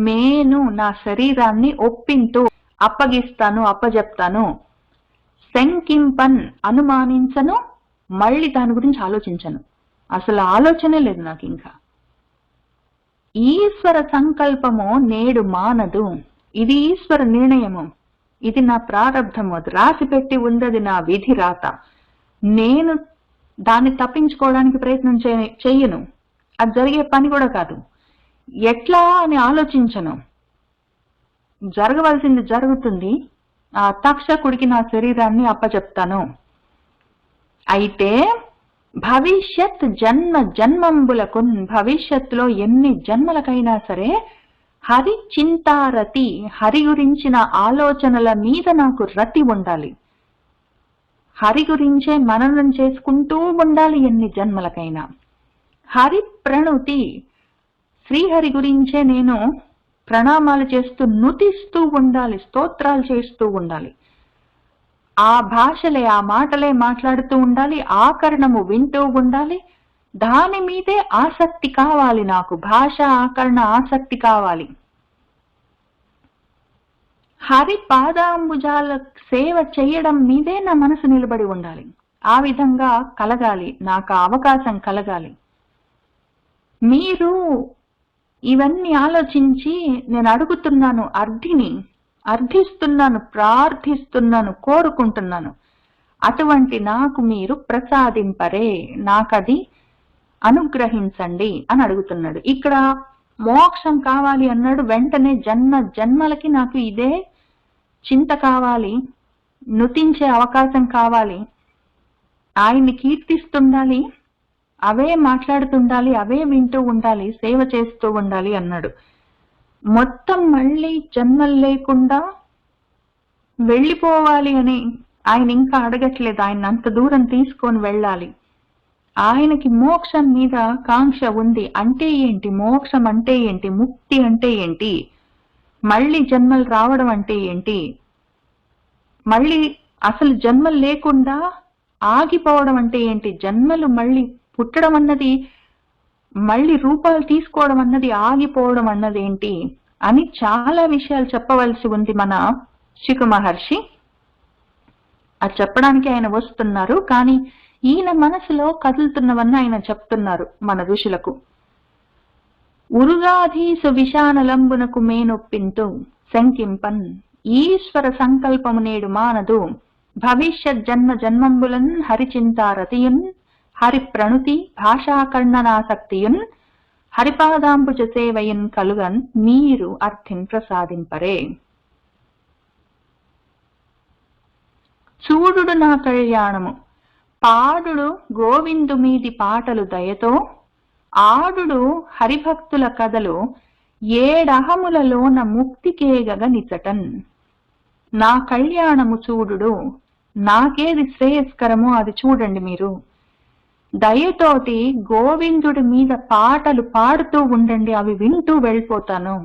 మేను నా శరీరాన్ని ఒప్పింతు, అప్పగిస్తాను, అప్పజెప్తాను. శంకింపన్ అనుమానించను, మళ్ళీ దాని గురించి ఆలోచించను. అసలు ఆలోచనే లేదు నాకు ఇంకా. ఈశ్వర సంకల్పము నేడు మానదు. ఇది ఈశ్వర నిర్ణయము, ఇది నా ప్రారంధము, అది రాసి పెట్టి ఉన్నది నా విధి రాత. నేను దాన్ని తప్పించుకోవడానికి ప్రయత్నం చెయ్యను. అది జరిగే పని కూడా కాదు. ఎట్లా అని ఆలోచించను. జరగవలసింది జరుగుతుంది. ఆ తక్షకుడికి నా శరీరాన్ని అప్పచెప్తాను. అయితే భవిష్యత్ జన్మ జన్మంబులకు, భవిష్యత్తులో ఎన్ని జన్మలకైనా సరే హరి చింతారతి, హరి గురించిన ఆలోచనల మీద నాకు రతి ఉండాలి. హరి గురించే మననం చేసుకుంటూ ఉండాలి ఎన్ని జన్మలకైనా. హరి ప్రణుతి, శ్రీహరి గురించే నేను ప్రణామాలు చేస్తూ నుతిస్తూ ఉండాలి, స్తోత్రాలు చేస్తూ ఉండాలి. ఆ భాషలే, ఆ మాటలే మాట్లాడుతూ ఉండాలి, ఆకరణము వింటూ ఉండాలి. దాని మీదే ఆసక్తి కావాలి నాకు, భాష ఆకరణ ఆసక్తి కావాలి. హరి పాదాంబుజాల సేవ చేయడం మీదే నా మనసు నిలబడి ఉండాలి. ఆ విధంగా కలగాలి, నాకు అవకాశం కలగాలి. మీరు ఇవన్నీ ఆలోచించి నేను అడుగుతున్నాను, అర్థిస్తున్నాను, ప్రార్థిస్తున్నాను, కోరుకుంటున్నాను. అటువంటి నాకు మీరు ప్రసాదింపరే, నాకది అనుగ్రహించండి అని అడుగుతున్నాడు. ఇక్కడ మోక్షం కావాలి అన్నాడు. వెంటనే జన్మ జన్మలకి నాకు ఇదే చింత కావాలి, నుతించే అవకాశం కావాలి, ఆయన్ని కీర్తిస్తుండాలి, అవే మాట్లాడుతుండాలి, అవే వింటూ ఉండాలి, సేవ చేస్తూ ఉండాలి అన్నాడు. మొత్తం మళ్ళీ జన్మలు లేకుండా వెళ్ళిపోవాలి అని ఆయన ఇంకా అడగట్లేదు. ఆయన అంత దూరం తీసుకొని వెళ్ళాలి. ఆయనకి మోక్షం మీద కాంక్ష ఉంది. అంటే ఏంటి మోక్షం, అంటే ఏంటి ముక్తి, అంటే ఏంటి మళ్ళీ జన్మలు రావడం అంటే ఏంటి, మళ్ళీ అసలు జన్మలు లేకుండా ఆగిపోవడం అంటే ఏంటి, జన్మలు మళ్ళీ పుట్టడం అన్నది, మళ్ళీ రూపాలు తీసుకోవడం అన్నది, ఆగిపోవడం అన్నది ఏంటి అని చాలా విషయాలు చెప్పవలసి ఉంది మన శుక మహర్షి. అది చెప్పడానికి ఆయన వస్తున్నారు. కానీ ఈయన మనసులో కదులుతున్నవన్నీ ఆయన చెప్తున్నారు మన ఋషులకు. ఉరుగాధీసు విషానలంబునకు మేనొప్పింతు శంకింపన్. ఈశ్వర సంకల్పము నేడు మానదు. భవిష్యత్ జన్మ జన్మంబులన్ హరిచింతారతియున్ హరి ప్రణుతి భాషాకర్ణనాసక్తియున్ హరిపాదాంబుజ సేవయున్ కలుగన్ మీరు అర్థిన్ ప్రసాదింపరే. చూడుడు నా కళ్యాణము, పాడుడు గోవిందు మీది పాటలు దయతో, ఆడుడు హరిభక్తుల కథలు ఏడహములలోన ముక్తికేగగ నిచటన్. నా కళ్యాణము చూడుడు, నాకేది శ్రేయస్కరమో అది చూడండి మీరు. దయతోటి గోవిందుడి మీద పాటలు పాడుతూ ఉండండి, అవి వింటూ వెళ్ళిపోతాను.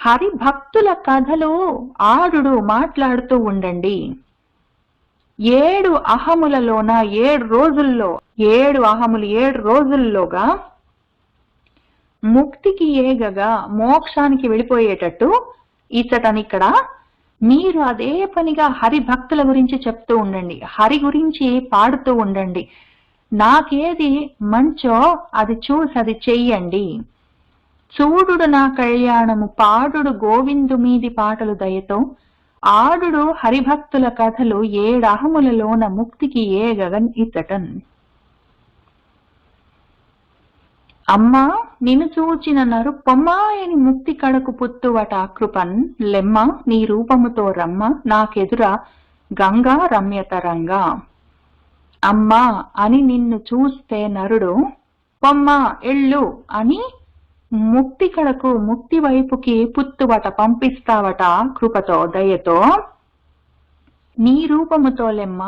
హరిభక్తుల కథలు ఆడుడు మాట్లాడుతూ ఉండండి. 7 అహములలోన 7 రోజుల్లో 7 అహములు 7 రోజుల్లోగా ముక్తికి ఏగగా మోక్షానికి వెళ్ళిపోయేటట్టు ఇచ్చటనిక్కడ మీరు అదే పనిగా హరి భక్తుల గురించి చెప్తూ ఉండండి, హరి గురించి పాడుతూ ఉండండి. నాకేది మంచో అది చూసి అది చెయ్యండి. చూడుడు నా కళ్యాణము, పాడుడు గోవిందు మీది పాటలు దయతో, ఆడుడు హరిభక్తుల కథలు 7 అహములలోన ముక్తికి ఏగగన్ ఇతటన్. అమ్మా నిన్ను చూచిన నరు పొమ్మాయని ముక్తి కడకు పుత్తువట కృపన్, లెమ్మ నీ రూపముతో రమ్మ నాకెదుర గంగా రమ్యతరంగా. అమ్మా అని నిన్ను చూస్తే నరుడు పొమ్మా ఎళ్ళు అని ముక్తి కడకు, ముక్తి వైపుకి పుత్తువట పంపిస్తావట కృపతో దయతో. నీ రూపముతో లెమ్మ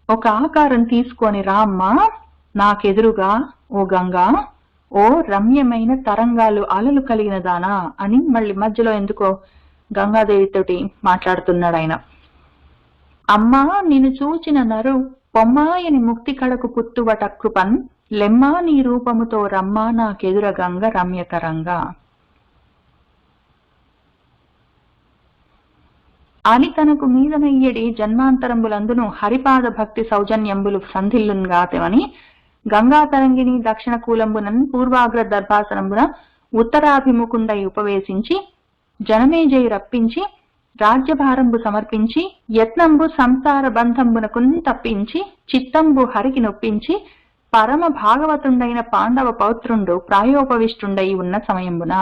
ఒక ఆకారం తీసుకొని రామ్మా నాకెదురుగా ఓ గంగా, ఓ రమ్యమైన తరంగాలు అలలు కలిగిన దానా అని మళ్ళీ మధ్యలో ఎందుకో గంగాదేవితోటి మాట్లాడుతున్నాడు ఆయన. అమ్మా నిన్ను చూచిన నరు పొమ్మాయని ముక్తి కడకు పుత్తువట కృపన్, లెమ్మా నీ రూపముతో రమ్మా నాకెదుర గంగ రమ్యతరంగా అని తనకు మీదనయ్యడి జన్మాంతరంబులందును హరిపాద భక్తి సౌజన్యంబులు సంధిల్లున్గాతమని గంగాతరంగిని దక్షిణ కూలంబునన్ పూర్వాగ్ర దర్భాసనంబున ఉత్తరాభిముఖుండై ఉపవేశించి జనమేజయ రప్పించి రాజ్యభారంబు సమర్పించి యత్నంబు సంసార బంధంబునకున్ తప్పించి చిత్తంబు హరికి నొప్పించి పరమ భాగవతుండైన పాండవ పౌత్రుండు ప్రాయోపవిష్టుండై ఉన్న సమయంబున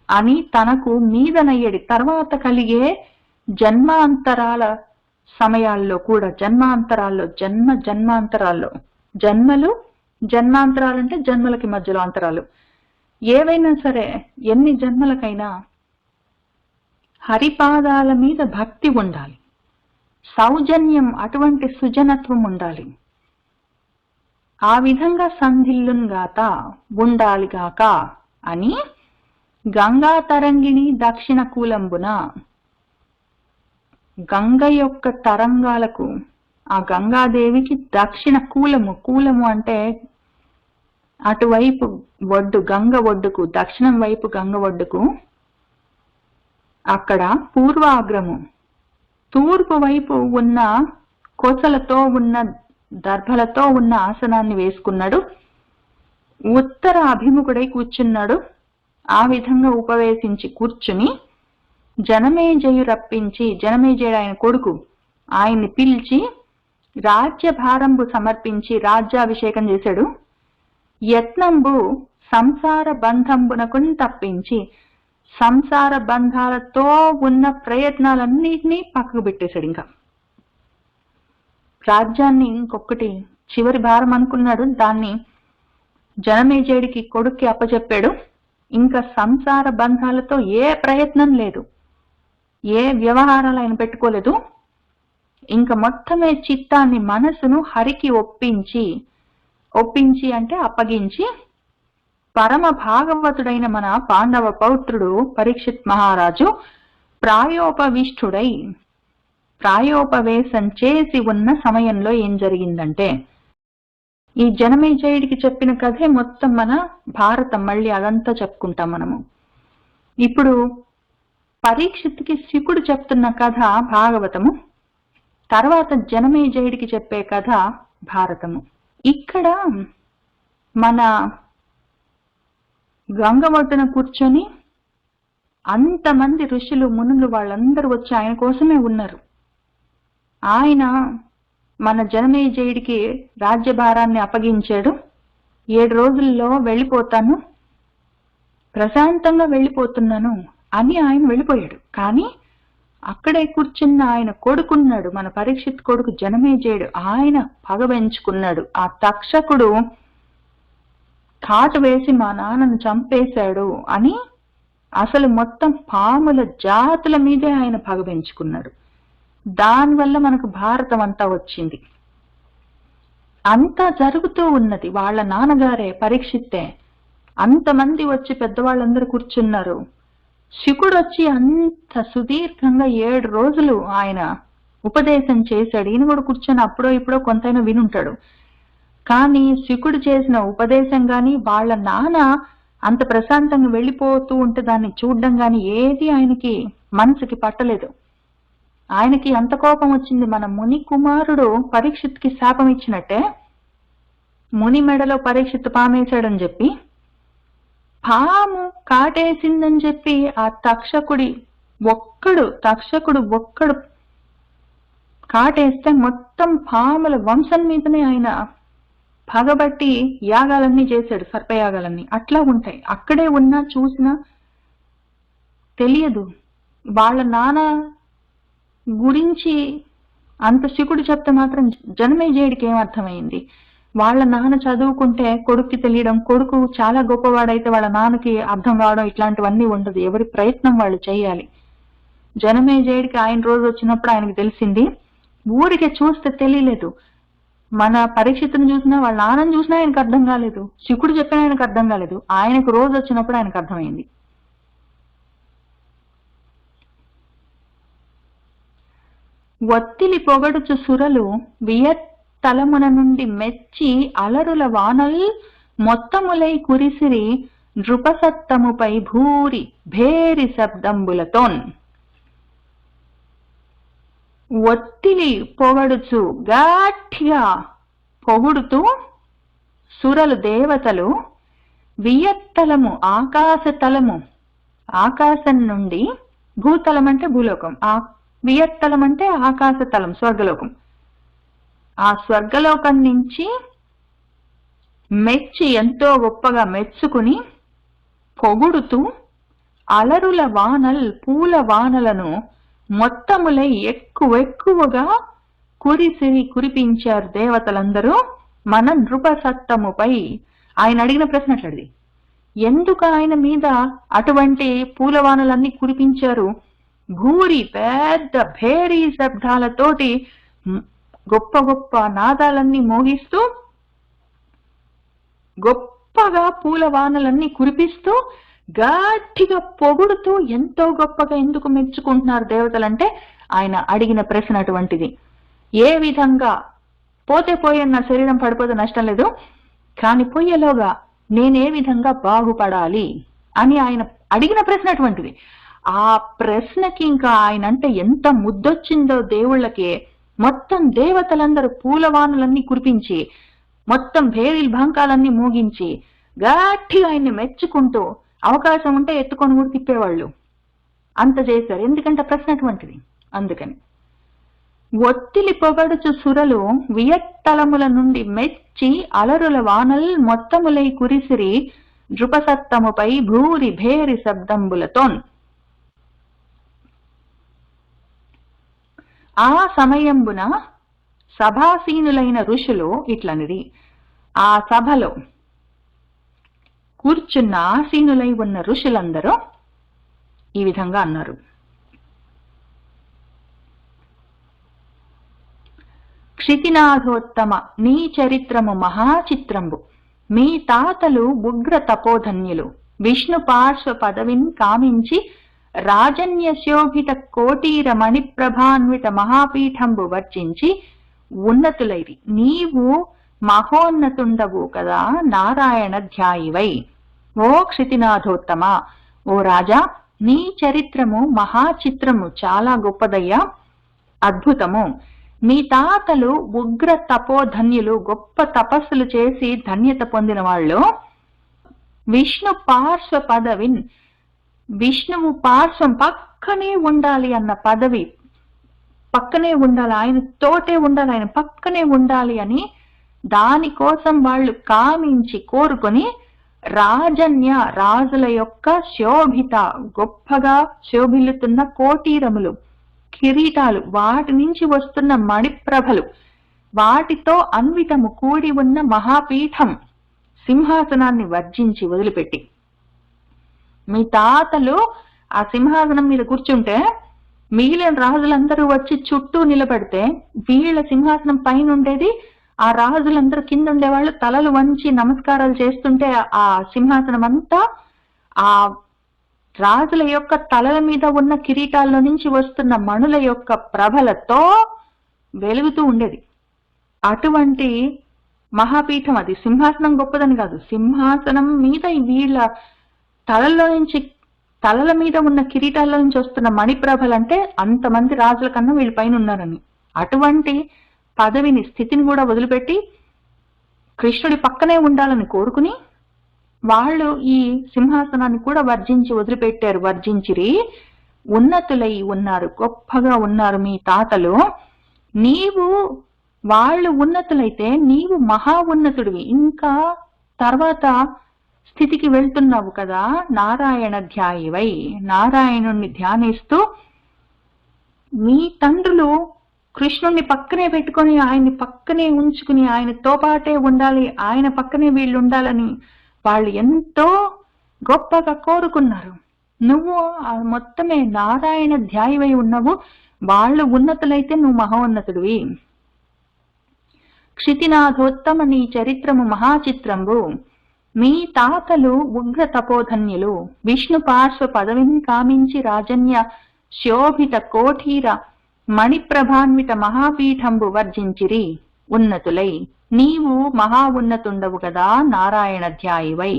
అని తనకు మీదనయ్యడి తర్వాత కలిగే జన్మాంతరాల సమయాల్లో కూడా, జన్మాంతరాల్లో జన్మాంతరాల్లో జన్మలు జన్మాంతరాలంటే జన్మలకి మధ్యలో అంతరాలు ఏవైనా సరే, ఎన్ని జన్మలకైనా హరిపాదాల మీద భక్తి ఉండాలి, సౌజన్యం అటువంటి సుజనత్వం ఉండాలి. ఆ విధంగా సంధిల్లున్గాత ఉండాలిగాక అని గంగా తరంగిణి దక్షిణ కూలంబున, గంగ యొక్క తరంగాలకు ఆ గంగాదేవికి దక్షిణ కూలము, కూలము అంటే అటువైపు ఒడ్డు, గంగ ఒడ్డుకు దక్షిణం వైపు గంగ ఒడ్డుకు అక్కడ పూర్వాగ్రము తూర్పు వైపు ఉన్న కొసలతో ఉన్న దర్భలతో ఉన్న ఆసనాన్ని వేసుకున్నాడు. ఉత్తర అభిముఖుడై కూర్చున్నాడు. ఆ విధంగా ఉపవేశించి కూర్చుని జనమేజయు రప్పించి, జనమేజయుడు ఆయన కొడుకు, ఆయన్ని పిలిచి రాజ్యభారంబు సమర్పించి రాజ్యాభిషేకం చేశాడు. యత్నంబు సంసార బంధంబునకున్ తప్పించి, సంసార బంధాలతో ఉన్న ప్రయత్నాలన్నిటినీ పక్కకు పెట్టేశాడు. ఇంకా రాజ్యాన్ని ఇంకొకటి చివరి భారం అనుకున్నాడు, దాన్ని జనమేజయుడికి కొడుక్కి అప్పచెప్పాడు. ఇంకా సంసార బంధాలతో ఏ ప్రయత్నం లేదు, ఏ వ్యవహారాలు ఆయన పెట్టుకోలేదు. ఇంకా మొత్తమే చిత్తాన్ని మనసును హరికి ఒప్పించి అంటే అప్పగించి పరమ భాగవతుడైన మన పాండవ పౌత్రుడు పరీక్షిత్ మహారాజు ప్రాయోపవిష్ఠుడై ప్రాయోపవేశం చేసి ఉన్న సమయంలో ఏం జరిగిందంటే, ఈ జనమేజయుడికి చెప్పిన కథే మొత్తం మన భారతం, మళ్ళీ అదంతా చెప్పుకుంటాం మనము. ఇప్పుడు పరీక్షిత్తుకి శివుడు చెప్తున్న కథ భాగవతము, తర్వాత జనమేజయుడికి చెప్పే కథ భారతము. ఇక్కడ మన గంగ ఒడ్డున కూర్చొని అంతమంది ఋషులు మునులు వాళ్ళందరూ వచ్చి ఆయన కోసమే ఉన్నారు. ఆయన మన జనమేజయుడికి రాజ్యభారాన్ని అప్పగించాడు. 7 రోజుల్లో వెళ్ళిపోతాను, ప్రశాంతంగా వెళ్ళిపోతున్నాను అని ఆయన వెళ్ళిపోయాడు. కానీ అక్కడే కూర్చున్న ఆయన కొడుకున్నాడు, మన పరీక్షిత్ కొడుకు జనమేజయుడు. ఆయన పగ పెంచుకున్నాడు. ఆ తక్షకుడు కాటు వేసి మా నాన్నను చంపేశాడు అని అసలు మొత్తం పాముల జాతుల మీదే ఆయన పగ పెంచుకున్నాడు. దానివల్ల మనకు భారతం అంతా వచ్చింది. అంతా జరుగుతూ ఉన్నది. వాళ్ళ నాన్నగారే పరీక్షిత్తే. అంతమంది వచ్చి పెద్దవాళ్ళందరూ కూర్చున్నారు. శుకుడు వచ్చి అంత సుదీర్ఘంగా 7 రోజులు ఆయన ఉపదేశం చేశాడు. ఈయన కూడా కూర్చొని అప్పుడో ఇప్పుడో కొంతైనా వినుంటాడు. కానీ శుకుడు చేసిన ఉపదేశం గాని, వాళ్ళ నాన్న అంత ప్రశాంతంగా వెళ్ళిపోతూ ఉంటే దాన్ని చూడడం గాని ఏది ఆయనకి మనసుకి పట్టలేదు. ఆయనకి అంత కోపం వచ్చింది. మన ముని కుమారుడు పరీక్షిత్కి శాపం ఇచ్చినట్టే, ముని మెడలో పరీక్షిత్ పామేశాడని చెప్పి, పాము కాటేసిందని చెప్పి ఆ తక్షకుడు ఒక్కడు కాటేస్తే మొత్తం పాముల వంశం మీదనే ఆయన పగబట్టి యాగాలన్నీ చేశాడు, సర్పయాగాలన్నీ. అట్లా ఉంటాయి. అక్కడే ఉన్నా చూసినా తెలియదు. వాళ్ళ నాన్న గురించి అంత శుకుడు చెప్తే మాత్రం జనమేజయుడికి ఏమర్థమైంది? వాళ్ళ నాన్న చదువుకుంటే కొడుక్కి తెలియడం, కొడుకు చాలా గొప్పవాడైతే వాళ్ళ నాన్నకి అర్థం కావడం, ఇట్లాంటివన్నీ ఉండదు. ఎవరి ప్రయత్నం వాళ్ళు చేయాలి. జనమేజయుడికి ఆయన రోజు వచ్చినప్పుడు ఆయనకు తెలిసింది. ఊరికే చూస్తే తెలియలేదు. మన పరీక్షితుని చూసినా, వాళ్ళ నాన్నని చూసినా ఆయనకు అర్థం కాలేదు. శుకుడు చెప్పినా ఆయనకు అర్థం కాలేదు. ఆయనకు రోజు వచ్చినప్పుడు ఆయనకు అర్థమైంది. ఒత్తిలి పొగడుచు సురలు వియత్తలమున నుండి మెచ్చి అలరుల వానల్ మొత్తములై కురిసిరి నృపసత్తముపై భూరి భేరి శబ్దంబులతోన్. ఒత్తిలి పొగడుచు గట్టిగా పొగుడుతూ సురలు దేవతలు వియత్తలము ఆకాశతలము, ఆకాశం నుండి, భూతలం అంటే భూలోకం, వియత్తలం అంటే ఆకాశతలం స్వర్గలోకం, ఆ స్వర్గలోకం నుంచి మెచ్చి ఎంతో గొప్పగా మెచ్చుకుని పొగుడుతూ అలరుల వానల్ పూల వానలను మొత్తములై ఎక్కువగా కురిపించారు దేవతలందరూ మన నృపసత్తముపై. ఆయన అడిగిన ప్రశ్న అట్లది. ఎందుకు ఆయన మీద అటువంటి పూలవానలన్నీ కురిపించారు? భూరి పెద్ద భేరీ శబ్దాలతోటి గొప్ప గొప్ప నాదాలన్నీ మోగిస్తూ గొప్పగా పూలవానలన్నీ కురిపిస్తూ గట్టిగా పొగుడుతూ ఎంతో గొప్పగా ఎందుకు మెచ్చుకుంటున్నారు దేవతలంటే ఆయన అడిగిన ప్రశ్న అటువంటిది. ఏ విధంగా పోతే పోయే, నా శరీరం పడిపోతే నష్టం లేదు, కానీ పోయేలోగా నేనే విధంగా బాగుపడాలి అని ఆయన అడిగిన ప్రశ్న అటువంటిది. ఆ ప్రశ్నకి ఇంకా ఆయన అంటే ఎంత ముద్దొచ్చిందో దేవుళ్ళకి. మొత్తం దేవతలందరూ పూలవానులన్నీ కురిపించి, మొత్తం భేరీలు భాంకాలన్నీ మోగించి గట్టిగా ఆయన్ని మెచ్చుకుంటూ, అవకాశం ఉంటే ఎత్తుకొని కూడా తిప్పేవాళ్ళు. అంత చేశారు. ఎందుకంటే ప్రశ్న అటువంటిది. అందుకని ఒత్తిలి పొగడుచు సురలు వియత్తలముల నుండి మెచ్చి అలరుల వానల్ మొత్తములై కురిసిరి నృపసత్తముపై భూరి భేరి శబ్దంబులతోన్. ఆ సమయంబున సభాసీనులైన ఋషులు ఇట్లనిది. ఆ సభలో కూర్చున్న ఆసీనులై ఉన్న ఋషులందరూ ఈ విధంగా అన్నారు. క్షితినాథోత్తమ, నీ చరిత్రము మహాచిత్రంబు. మీ తాతలు ఉగ్ర తపోధన్యులు. విష్ణు పార్శ్వ పదవిని కామించి రాజన్య శోభిత కోటీర మణిప్రభాన్విత మహాపీఠంబు వర్జించి ఉన్నతులైరి. నీవు మహోన్నతుండవు కదా, నారాయణ ధ్యాయివై. ఓ క్షితినాథోత్తమ, ఓ రాజా, నీ చరిత్రము మహాచిత్రము, చాలా గొప్పదయ్యా, అద్భుతము. మీ తాతలు ఉగ్ర తపోధన్యులు, గొప్ప తపస్సులు చేసి ధన్యత పొందిన వాళ్ళు. విష్ణు పార్శ్వ పదవిన్, విష్ణువు పార్శ్వం పక్కనే ఉండాలి అన్న పదవి, పక్కనే ఉండాలి, ఆయన తోటే ఉండాలి, ఆయన పక్కనే ఉండాలి అని దానికోసం వాళ్ళు కామించి కోరుకొని రాజన్య, రాజుల యొక్క శోభిత, గొప్పగా శోభిల్లుతున్న కోటీరములు, కిరీటాలు, వాటి నుంచి వస్తున్న మణిప్రభలు, వాటితో అన్వితము కూడి ఉన్న మహాపీఠం, సింహాసనాన్ని వర్జించి వదిలిపెట్టి. మీ తాతలు ఆ సింహాసనం మీద కూర్చుంటే మిగిలిన రాజులందరూ వచ్చి చుట్టూ నిలబడితే వీళ్ళ సింహాసనం పైన ఉండేది, ఆ రాజులందరూ కింద ఉండేవాళ్ళు తలలు వంచి నమస్కారాలు చేస్తుంటే ఆ సింహాసనం అంతా ఆ రాజుల యొక్క తలల మీద ఉన్న కిరీటాల్లో నుంచి వస్తున్న మణుల యొక్క ప్రభలతో వెలుగుతూ ఉండేది. అటువంటి మహాపీఠం అది. సింహాసనం గొప్పదని కాదు, సింహాసనం మీద వీళ్ళ తలల మీద ఉన్న కిరీటాల్లో నుంచి వస్తున్న మణిప్రభలంటే అంతమంది రాజుల కన్నా వీళ్ళ పైన ఉన్నారని. అటువంటి పదవిని, స్థితిని కూడా వదిలిపెట్టి కృష్ణుడి పక్కనే ఉండాలని కోరుకుని వాళ్ళు ఈ సింహాసనాన్ని కూడా వర్జించి వదిలిపెట్టారు. వర్జించిరి, ఉన్నతులై ఉన్నారు, గొప్పగా ఉన్నారు మీ తాతలు. వాళ్ళు ఉన్నతులైతే నీవు మహా ఉన్నతుడివి, ఇంకా తర్వాత స్థితికి వెళ్తున్నావు కదా. నారాయణ ధ్యాయివై, నారాయణుణ్ణి ధ్యానిస్తూ మీ తండ్రులు కృష్ణుణ్ణి పక్కనే పెట్టుకొని ఆయన్ని పక్కనే ఉంచుకుని ఆయనతో పాటే ఉండాలి, ఆయన పక్కనే వీళ్ళు ఉండాలని వాళ్ళు ఎంతో గొప్పగా కోరుకున్నారు. నువ్వు మొత్తమే నారాయణ ధ్యాయివై ఉన్నావు. వాళ్ళు ఉన్నతులైతే నువ్వు మహోన్నతుడివి. క్షితినాథోత్తమ నీ చరిత్రము మహాచిత్రంబు. మీ తాతలు ఉగ్ర తపోధన్యులు. విష్ణు పార్శ్వ పదవిని కామించి రాజన్య శోభిత కోఠీర మణిప్రభాన్విత మహాపీఠంబు వర్జించిరి ఉన్నతులై. నీవు మహా ఉన్నతుండవు కదా నారాయణ ధ్యాయివై.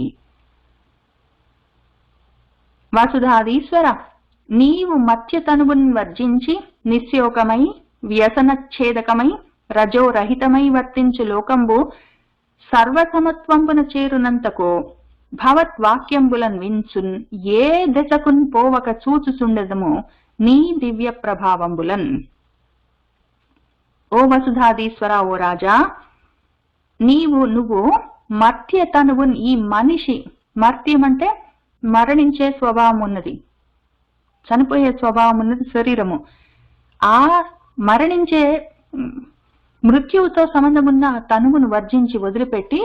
వసుధాధీశ్వర, నీవు మత్స్యతనువుని వర్జించి నిశ్యోకమై వ్యసనచ్ఛేదకమై రజోరహితమై వర్తించు లోకంబు సర్వసమత్వంబున చేరునంతకు భవత్వాక్యంబులన్ వించున్ ఏ దశకున్ పోవక చూచుచుండెదము నీ దివ్య ప్రభావంబులన్. ఓ వసుధాధీశ్వర, ఓ రాజా, నువ్వు మర్త్య తనువున్, ఈ మనిషి, మర్త్యం అంటే మరణించే స్వభావం ఉన్నది, చనిపోయే స్వభావం ఉన్నది శరీరము. ఆ మరణించే మృత్యువుతో సంబంధం ఉన్న తనువును వర్జించి వదిలిపెట్టి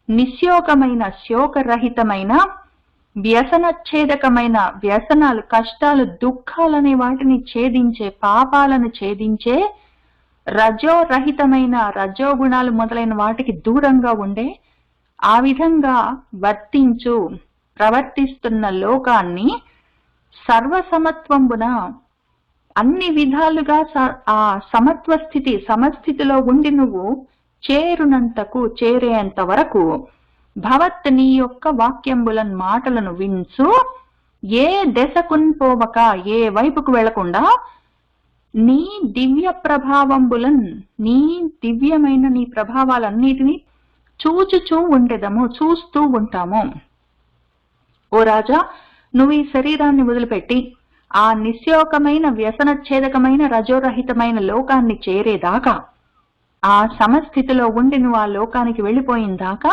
నిశ్యోకమైన, శోకరహితమైన, వ్యసనచ్ఛేదకమైన, వ్యసనాలు, కష్టాలు, దుఃఖాలనే వాటిని ఛేదించే, పాపాలను ఛేదించే, రజోరహితమైన, రజోగుణాలు మొదలైన వాటికి దూరంగా ఉండే, ఆ విధంగా ప్రవర్తిస్తున్న లోకాన్ని సర్వసమత్వంబున అన్ని విధాలుగా ఆ సమత్వ స్థితి, సమస్థితిలో ఉండి నువ్వు చేరేంత వరకు భవత్ నీ యొక్క వాక్యంబులన్ మాటలను వించు ఏ దశకున్ పోవక, ఏ వైపుకు వెళ్లకుండా నీ దివ్య ప్రభావంబులన్, నీ దివ్యమైన నీ ప్రభావాలన్నిటినీ చూస్తూ ఉంటాము. ఓ రాజా, నువ్వు ఈ శరీరాన్ని వదిలిపెట్టి ఆ నిశ్యోకమైన, వ్యసనచ్ఛేదకమైన, రజోరహితమైన లోకాన్ని చేరేదాకా, ఆ సమస్థితిలో ఉండి నువ్వు ఆ లోకానికి వెళ్ళిపోయిన దాకా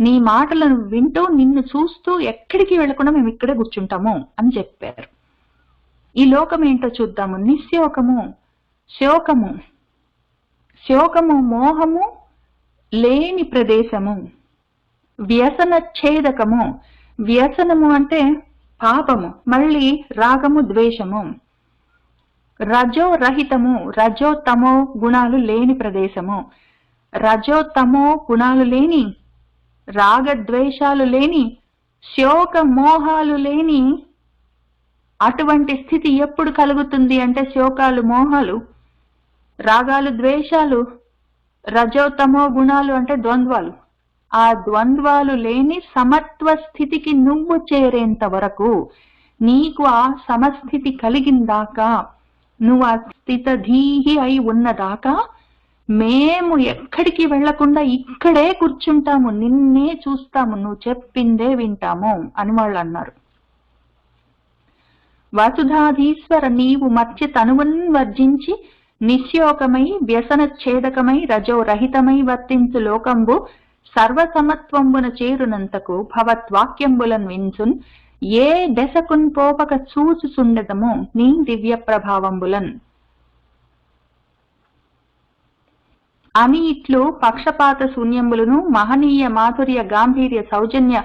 నీ మాటలను వింటూ నిన్ను చూస్తూ ఎక్కడికి వెళ్లకుండా మేము ఇక్కడే కూర్చుంటాము అని చెప్పారు. ఈ లోకం ఏంటో చూద్దాము. నిశ్శోకము, శోకము మోహము లేని ప్రదేశము. వ్యసనచ్ఛేదకము, వ్యసనము అంటే పాపము, మళ్ళీ రాగము, ద్వేషము. రజోరహితము, రజోతమో గుణాలు లేని ప్రదేశము. రజోతమో గుణాలు లేని, రాగద్వేషాలు లేని, శోక మోహాలు లేని అటువంటి స్థితి ఎప్పుడు కలుగుతుంది అంటే శోకాలు, మోహాలు, రాగాలు, ద్వేషాలు, రజోతమో గుణాలు అంటే ద్వంద్వాలు, ఆ ద్వంద్వాలు లేని సమత్వ స్థితికి నువ్వు చేరేంత వరకు, నీకు ఆ సమస్థితి కలిగిందాకా, నువ్వు ఆ స్థితధీహి అయి ఉన్నదాకా మేము ఎక్కడికి వెళ్లకుండా ఇక్కడే కూర్చుంటాము, నిన్నే చూస్తాము, నువ్వు చెప్పిందే వింటాము అని వాళ్ళు అన్నారు. వసుధాధీశ్వర, నీవు మత్స్య తనువున్ వర్జించి నిశ్యోకమై, వ్యసనచ్ఛేదకమై, రజోరహితమై వర్తించు లోకంబు సర్వసమత్వంబున చేరునంతకు భవత్వాక్యంబులన్ వించున్ ఏ దశకున్ పోపక చూచుచుండెదము నీ దివ్య ప్రభావంబులన్. అని ఇట్లు పక్షపాత శూన్యంబులను మహనీయ మాధుర్య గాంభీర్య సౌజన్య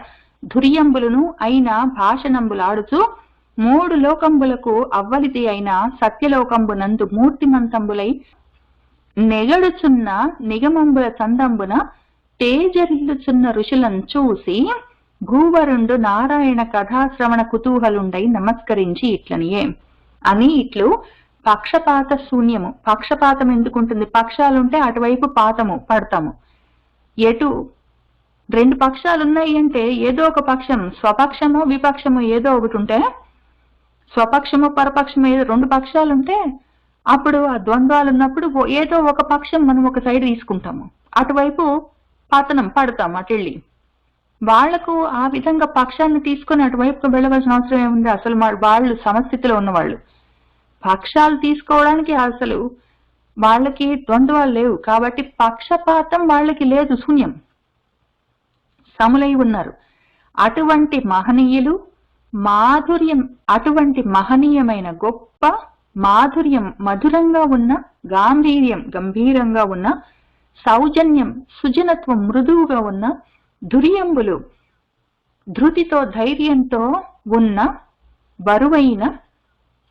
ధుర్యంబులను అయిన భాషణంబులాడుచు మూడు లోకంబులకు అవ్వలిది అయిన సత్యలోకంబునందు మూర్తిమంతంబులై నెగడుచున్న నిగమంబుల చందంబున తేజరిల్లుచున్న ఋషులను చూసి భూవరుండు నారాయణ కథాశ్రవణ కుతూహలుండై నమస్కరించి ఇట్లనియే అని ఇట్లు పక్షపాత శూన్యము. పక్షపాతం ఎందుకుంటుంది? పక్షాలుంటే అటువైపు పాతము పడతాము. ఎటు రెండు పక్షాలున్నాయి అంటే ఏదో ఒక పక్షం, స్వపక్షము విపక్షము ఏదో ఒకటి ఉంటే, స్వపక్షము పరపక్షము ఏదో రెండు పక్షాలుంటే అప్పుడు ఆ ద్వంద్వాలు ఉన్నప్పుడు ఏదో ఒక పక్షం మనం ఒక సైడ్ తీసుకుంటాము, అటువైపు పతనం పడతాము. అటెళ్ళి వాళ్లకు ఆ విధంగా పక్షాన్ని తీసుకుని అటువైపు వెళ్ళవలసిన అవసరం ఏముంది? అసలు వాళ్ళు సమస్థితిలో ఉన్నవాళ్ళు పక్షాలు తీసుకోవడానికి అసలు వాళ్ళకి ద్వంద్వాలు లేవు కాబట్టి పక్షపాతం వాళ్ళకి లేదు, శూన్యం, సములై ఉన్నారు. అటువంటి మహనీయులు మాధుర్యం, అటువంటి మహనీయమైన గొప్ప మాధుర్యం మధురంగా ఉన్న, గాంభీర్యం గంభీరంగా ఉన్న, సౌజన్యం సుజనత్వం మృదువుగా ఉన్న, ధుర్యంబులు ధృతితో ధైర్యంతో ఉన్న, బరువైన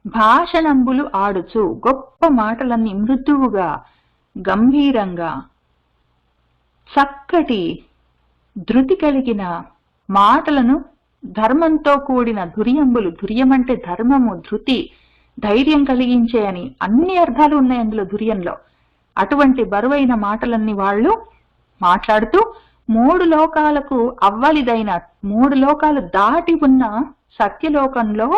భాషణంబులు ఆడుచు గొప్ప మాటలన్నీ మృదువుగా గంభీరంగా చక్కటి ధృతి కలిగిన మాటలను ధర్మంతో కూడిన ధుర్యంబులు, ధుర్యం అంటే ధర్మము, ధృతి, ధైర్యం కలిగించే అని అన్ని అర్థాలు ఉన్నాయి అందులో ధుర్యంలో. అటువంటి బరువైన మాటలన్నీ వాళ్ళు మాట్లాడుతూ మూడు లోకాలకు అవ్వలిదైన, మూడు లోకాలు దాటి ఉన్న సత్యలోకంలో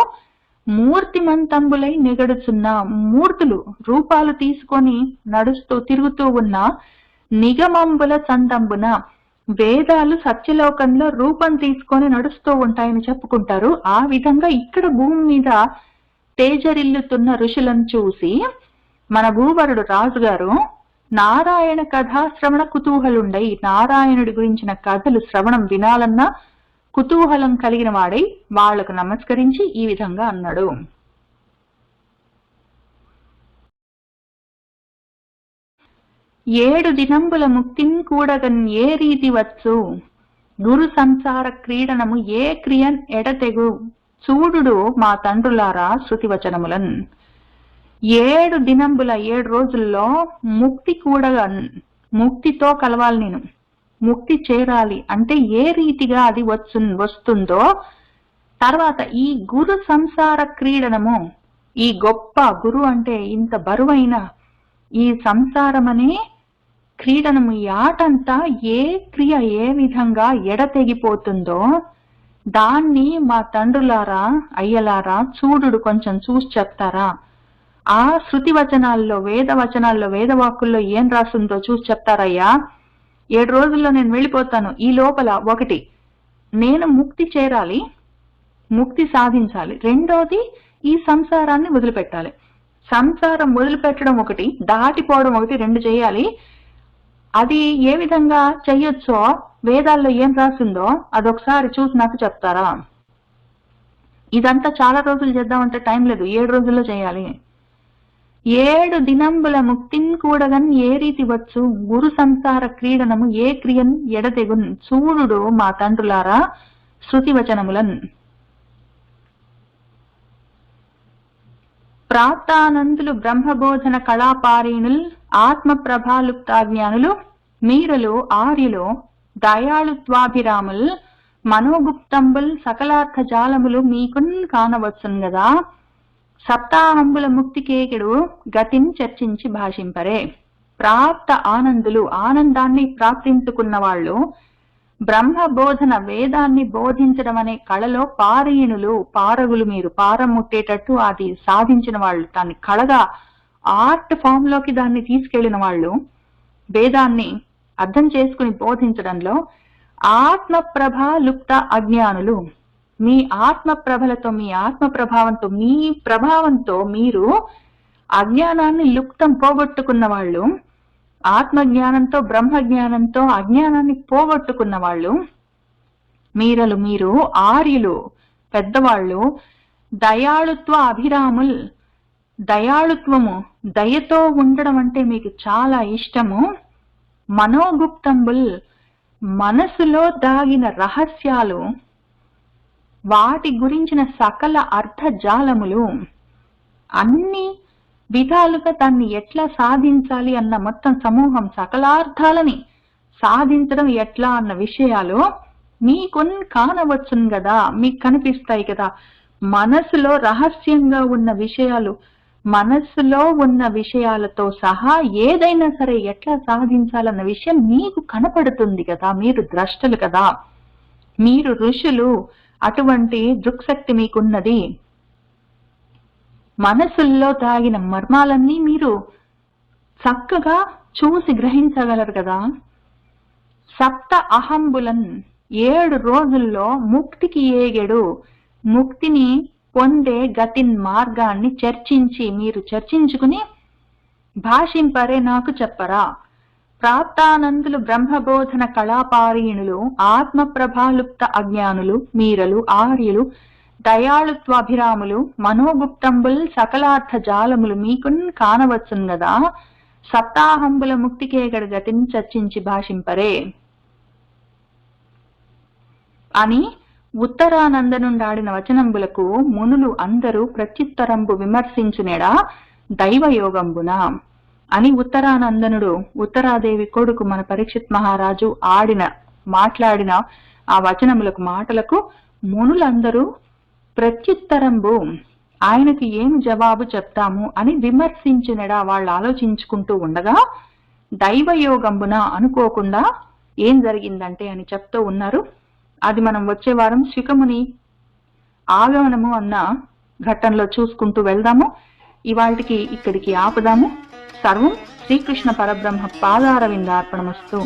మూర్తిమంతంబులై నిగడుచున్న, మూర్తులు రూపాలు తీసుకొని నడుస్తూ తిరుగుతూ ఉన్న నిగమంబుల చందంబున, వేదాలు సత్యలోకంలో రూపం తీసుకొని నడుస్తూ ఉంటాయని చెప్పుకుంటారు. ఆ విధంగా ఇక్కడ భూమి మీద తేజరిల్లుతున్న ఋషులను చూసి మన భూవరుడు రాజుగారు నారాయణ కథాశ్రవణ కుతూహలుండై, నారాయణుడి గురించిన కథలు శ్రవణం వినాలన్నా కుతూహలం కలిగిన వాడై వాళ్లకు నమస్కరించి ఈ విధంగా అన్నాడు. ఏడు దినంబుల ముక్తిన్ కూడగన్ ఏ రీతి వచ్చు, గురు సంసార క్రీడనము ఏ క్రియన్ ఎడతెగు, చూడుడు మా తండ్రులారా శృతివచనములన్. 7 దినంబుల 7 రోజుల్లో ముక్తి కూడగా, ముక్తితో కలవాలి, నేను ముక్తి చేరాలి అంటే ఏ రీతిగా అది వస్తుందో, తర్వాత ఈ గురు సంసార క్రీడనము, ఈ గొప్ప గురు అంటే ఇంత బరువైన ఈ సంసారమనే క్రీడనము, ఈ ఆటంతా ఏ క్రియ ఏ విధంగా ఎడతెగిపోతుందో దాన్ని మా తండ్రులారా అయ్యలారా చూడుడు, కొంచెం చూసి చెప్తారా? ఆ శృతి వచనాల్లో, వేద వచనాల్లో, వేదవాక్కుల్లో ఏం రాస్తుందో చూసి చెప్తారయ్యా. 7 రోజుల్లో నేను వెళ్ళిపోతాను, ఈ లోపల ఒకటి నేను ముక్తి చేరాలి, ముక్తి సాధించాలి, రెండోది ఈ సంసారాన్ని వదిలిపెట్టాలి. సంసారం వదిలిపెట్టడం ఒకటి, దాటిపోవడం ఒకటి, రెండు చేయాలి. అది ఏ విధంగా చెయ్యొచ్చో వేదాల్లో ఏం రాసిందో అదొకసారి చూసి నాకు చెప్తారా? ఇదంతా చాలా రోజులు చేద్దామంటే టైం లేదు, 7 రోజుల్లో చేయాలి. 7 దినంబుల ముక్తిన్ కూడగన్ ఏ రీతి వచ్చు, గురు సంసార క్రీడనము ఏ క్రియన్ ఎడతెగున్, చూడుడు మా తండ్రులారా శృతి వచనములన్. ప్రాప్తానందులు బ్రహ్మబోధన కళాపారీణుల్, ఆత్మ ప్రభాలుప్తాజ్ఞానులు, మీరలు ఆర్యులు, దయాళుత్వాభిరాముల్, మనోగుప్తంబుల్, సకలార్థ జాలములు మీకున్ కానవచ్చును గదా. సప్తాహంబుల ముక్తికేకెడు గతిని చర్చించి భాషింపరే. ప్రాప్త ఆనందులు, ఆనందాన్ని ప్రాప్తించుకున్న వాళ్ళు, బ్రహ్మ బోధన వేదాన్ని బోధించడం అనే కళలో పారీణులు, పారగులు, మీరు పారం ముట్టేటట్టు అది సాధించిన వాళ్ళు, దాన్ని కళగా ఆర్ట్ ఫామ్ లోకి దాన్ని తీసుకెళ్లిన వాళ్ళు, వేదాన్ని అర్థం చేసుకుని బోధించడంలో ఆత్మ ప్రభ లుప్త అజ్ఞానులు, మీ ఆత్మ ప్రభలతో, మీ ఆత్మ ప్రభావంతో, మీ ప్రభావంతో మీరు అజ్ఞానాన్ని లుప్తం పోగొట్టుకున్న వాళ్ళు, ఆత్మజ్ఞానంతో బ్రహ్మజ్ఞానంతో అజ్ఞానాన్ని పోగొట్టుకున్న వాళ్ళు, మీరలు మీరు ఆర్యులు పెద్దవాళ్ళు, దయాళుత్వ అభిరాముల్, దయాళుత్వము దయతో ఉండడం అంటే మీకు చాలా ఇష్టము, మనోగుప్తంబుల్, మనసులో దాగిన రహస్యాలు, వాటి గురించిన సకల అర్థజాలములు, అన్ని విధాలుగా దాన్ని ఎట్లా సాధించాలి అన్న మొత్తం సమూహం సకలార్థాలని సాధించడం ఎట్లా అన్న విషయాలు మీకు కానవచ్చును కదా, మీకు కనిపిస్తాయి కదా. మనసులో రహస్యంగా ఉన్న విషయాలు, మనస్సులో ఉన్న విషయాలతో సహా ఏదైనా సరే ఎట్లా సాధించాలన్న విషయం మీకు కనపడుతుంది కదా. మీరు ద్రష్టలు కదా, మీరు ఋషులు, అటువంటి దృక్శక్తి మీకున్నది. మనసుల్లో దాగిన మర్మాలన్నీ మీరు చక్కగా చూసి గ్రహించగలరు కదా. సప్త అహంబులన్, 7 రోజుల్లో ముక్తికి ఏగెడు, ముక్తిని పొందే గతిన్ మార్గాన్ని మీరు చర్చించుకుని భాషింపరే, నాకు చెప్పరా. ప్రాప్తానందులు, బ్రహ్మబోధన కళాపారీణులు, ఆత్మప్రభాలుప్త అజ్ఞానులు, మీరలు, ఆర్యులు, దయాళుత్వాభిరాములు, మనోగుప్తంబుల్, సకలార్థ జాలములు మీకున్ కానవచ్చును గదా. సప్తాహంబుల ముక్తికేగడ గతిని చర్చించి భాషింపరే అని ఉత్తరానందనుండాడిన వచనంబులకు మునులు అందరూ ప్రత్యుత్తరంబు విమర్శించునేడా దైవయోగంబున అని ఉత్తరానందనుడు, ఉత్తరాదేవి కొడుకు మన పరీక్షిత్ మహారాజు మాట్లాడిన ఆ వచనములకు, మాటలకు మునులందరూ ప్రత్యుత్తరంబు, ఆయనకి ఏం జవాబు చెప్తాము అని విమర్శించినడా. వాళ్ళు ఆలోచించుకుంటూ ఉండగా దైవయోగంబున అనుకోకుండా ఏం జరిగిందంటే అని చెప్తూ ఉన్నారు. అది మనం వచ్చే వారం శిఖముని ఆగమనము అన్న ఘట్టంలో చూసుకుంటూ వెళ్దాము. ఇవాళకి ఇక్కడికి ఆపుదాము. సర్వం శ్రీకృష్ణ పరబ్రహ్మ పాదారవిందార్పణమస్తు.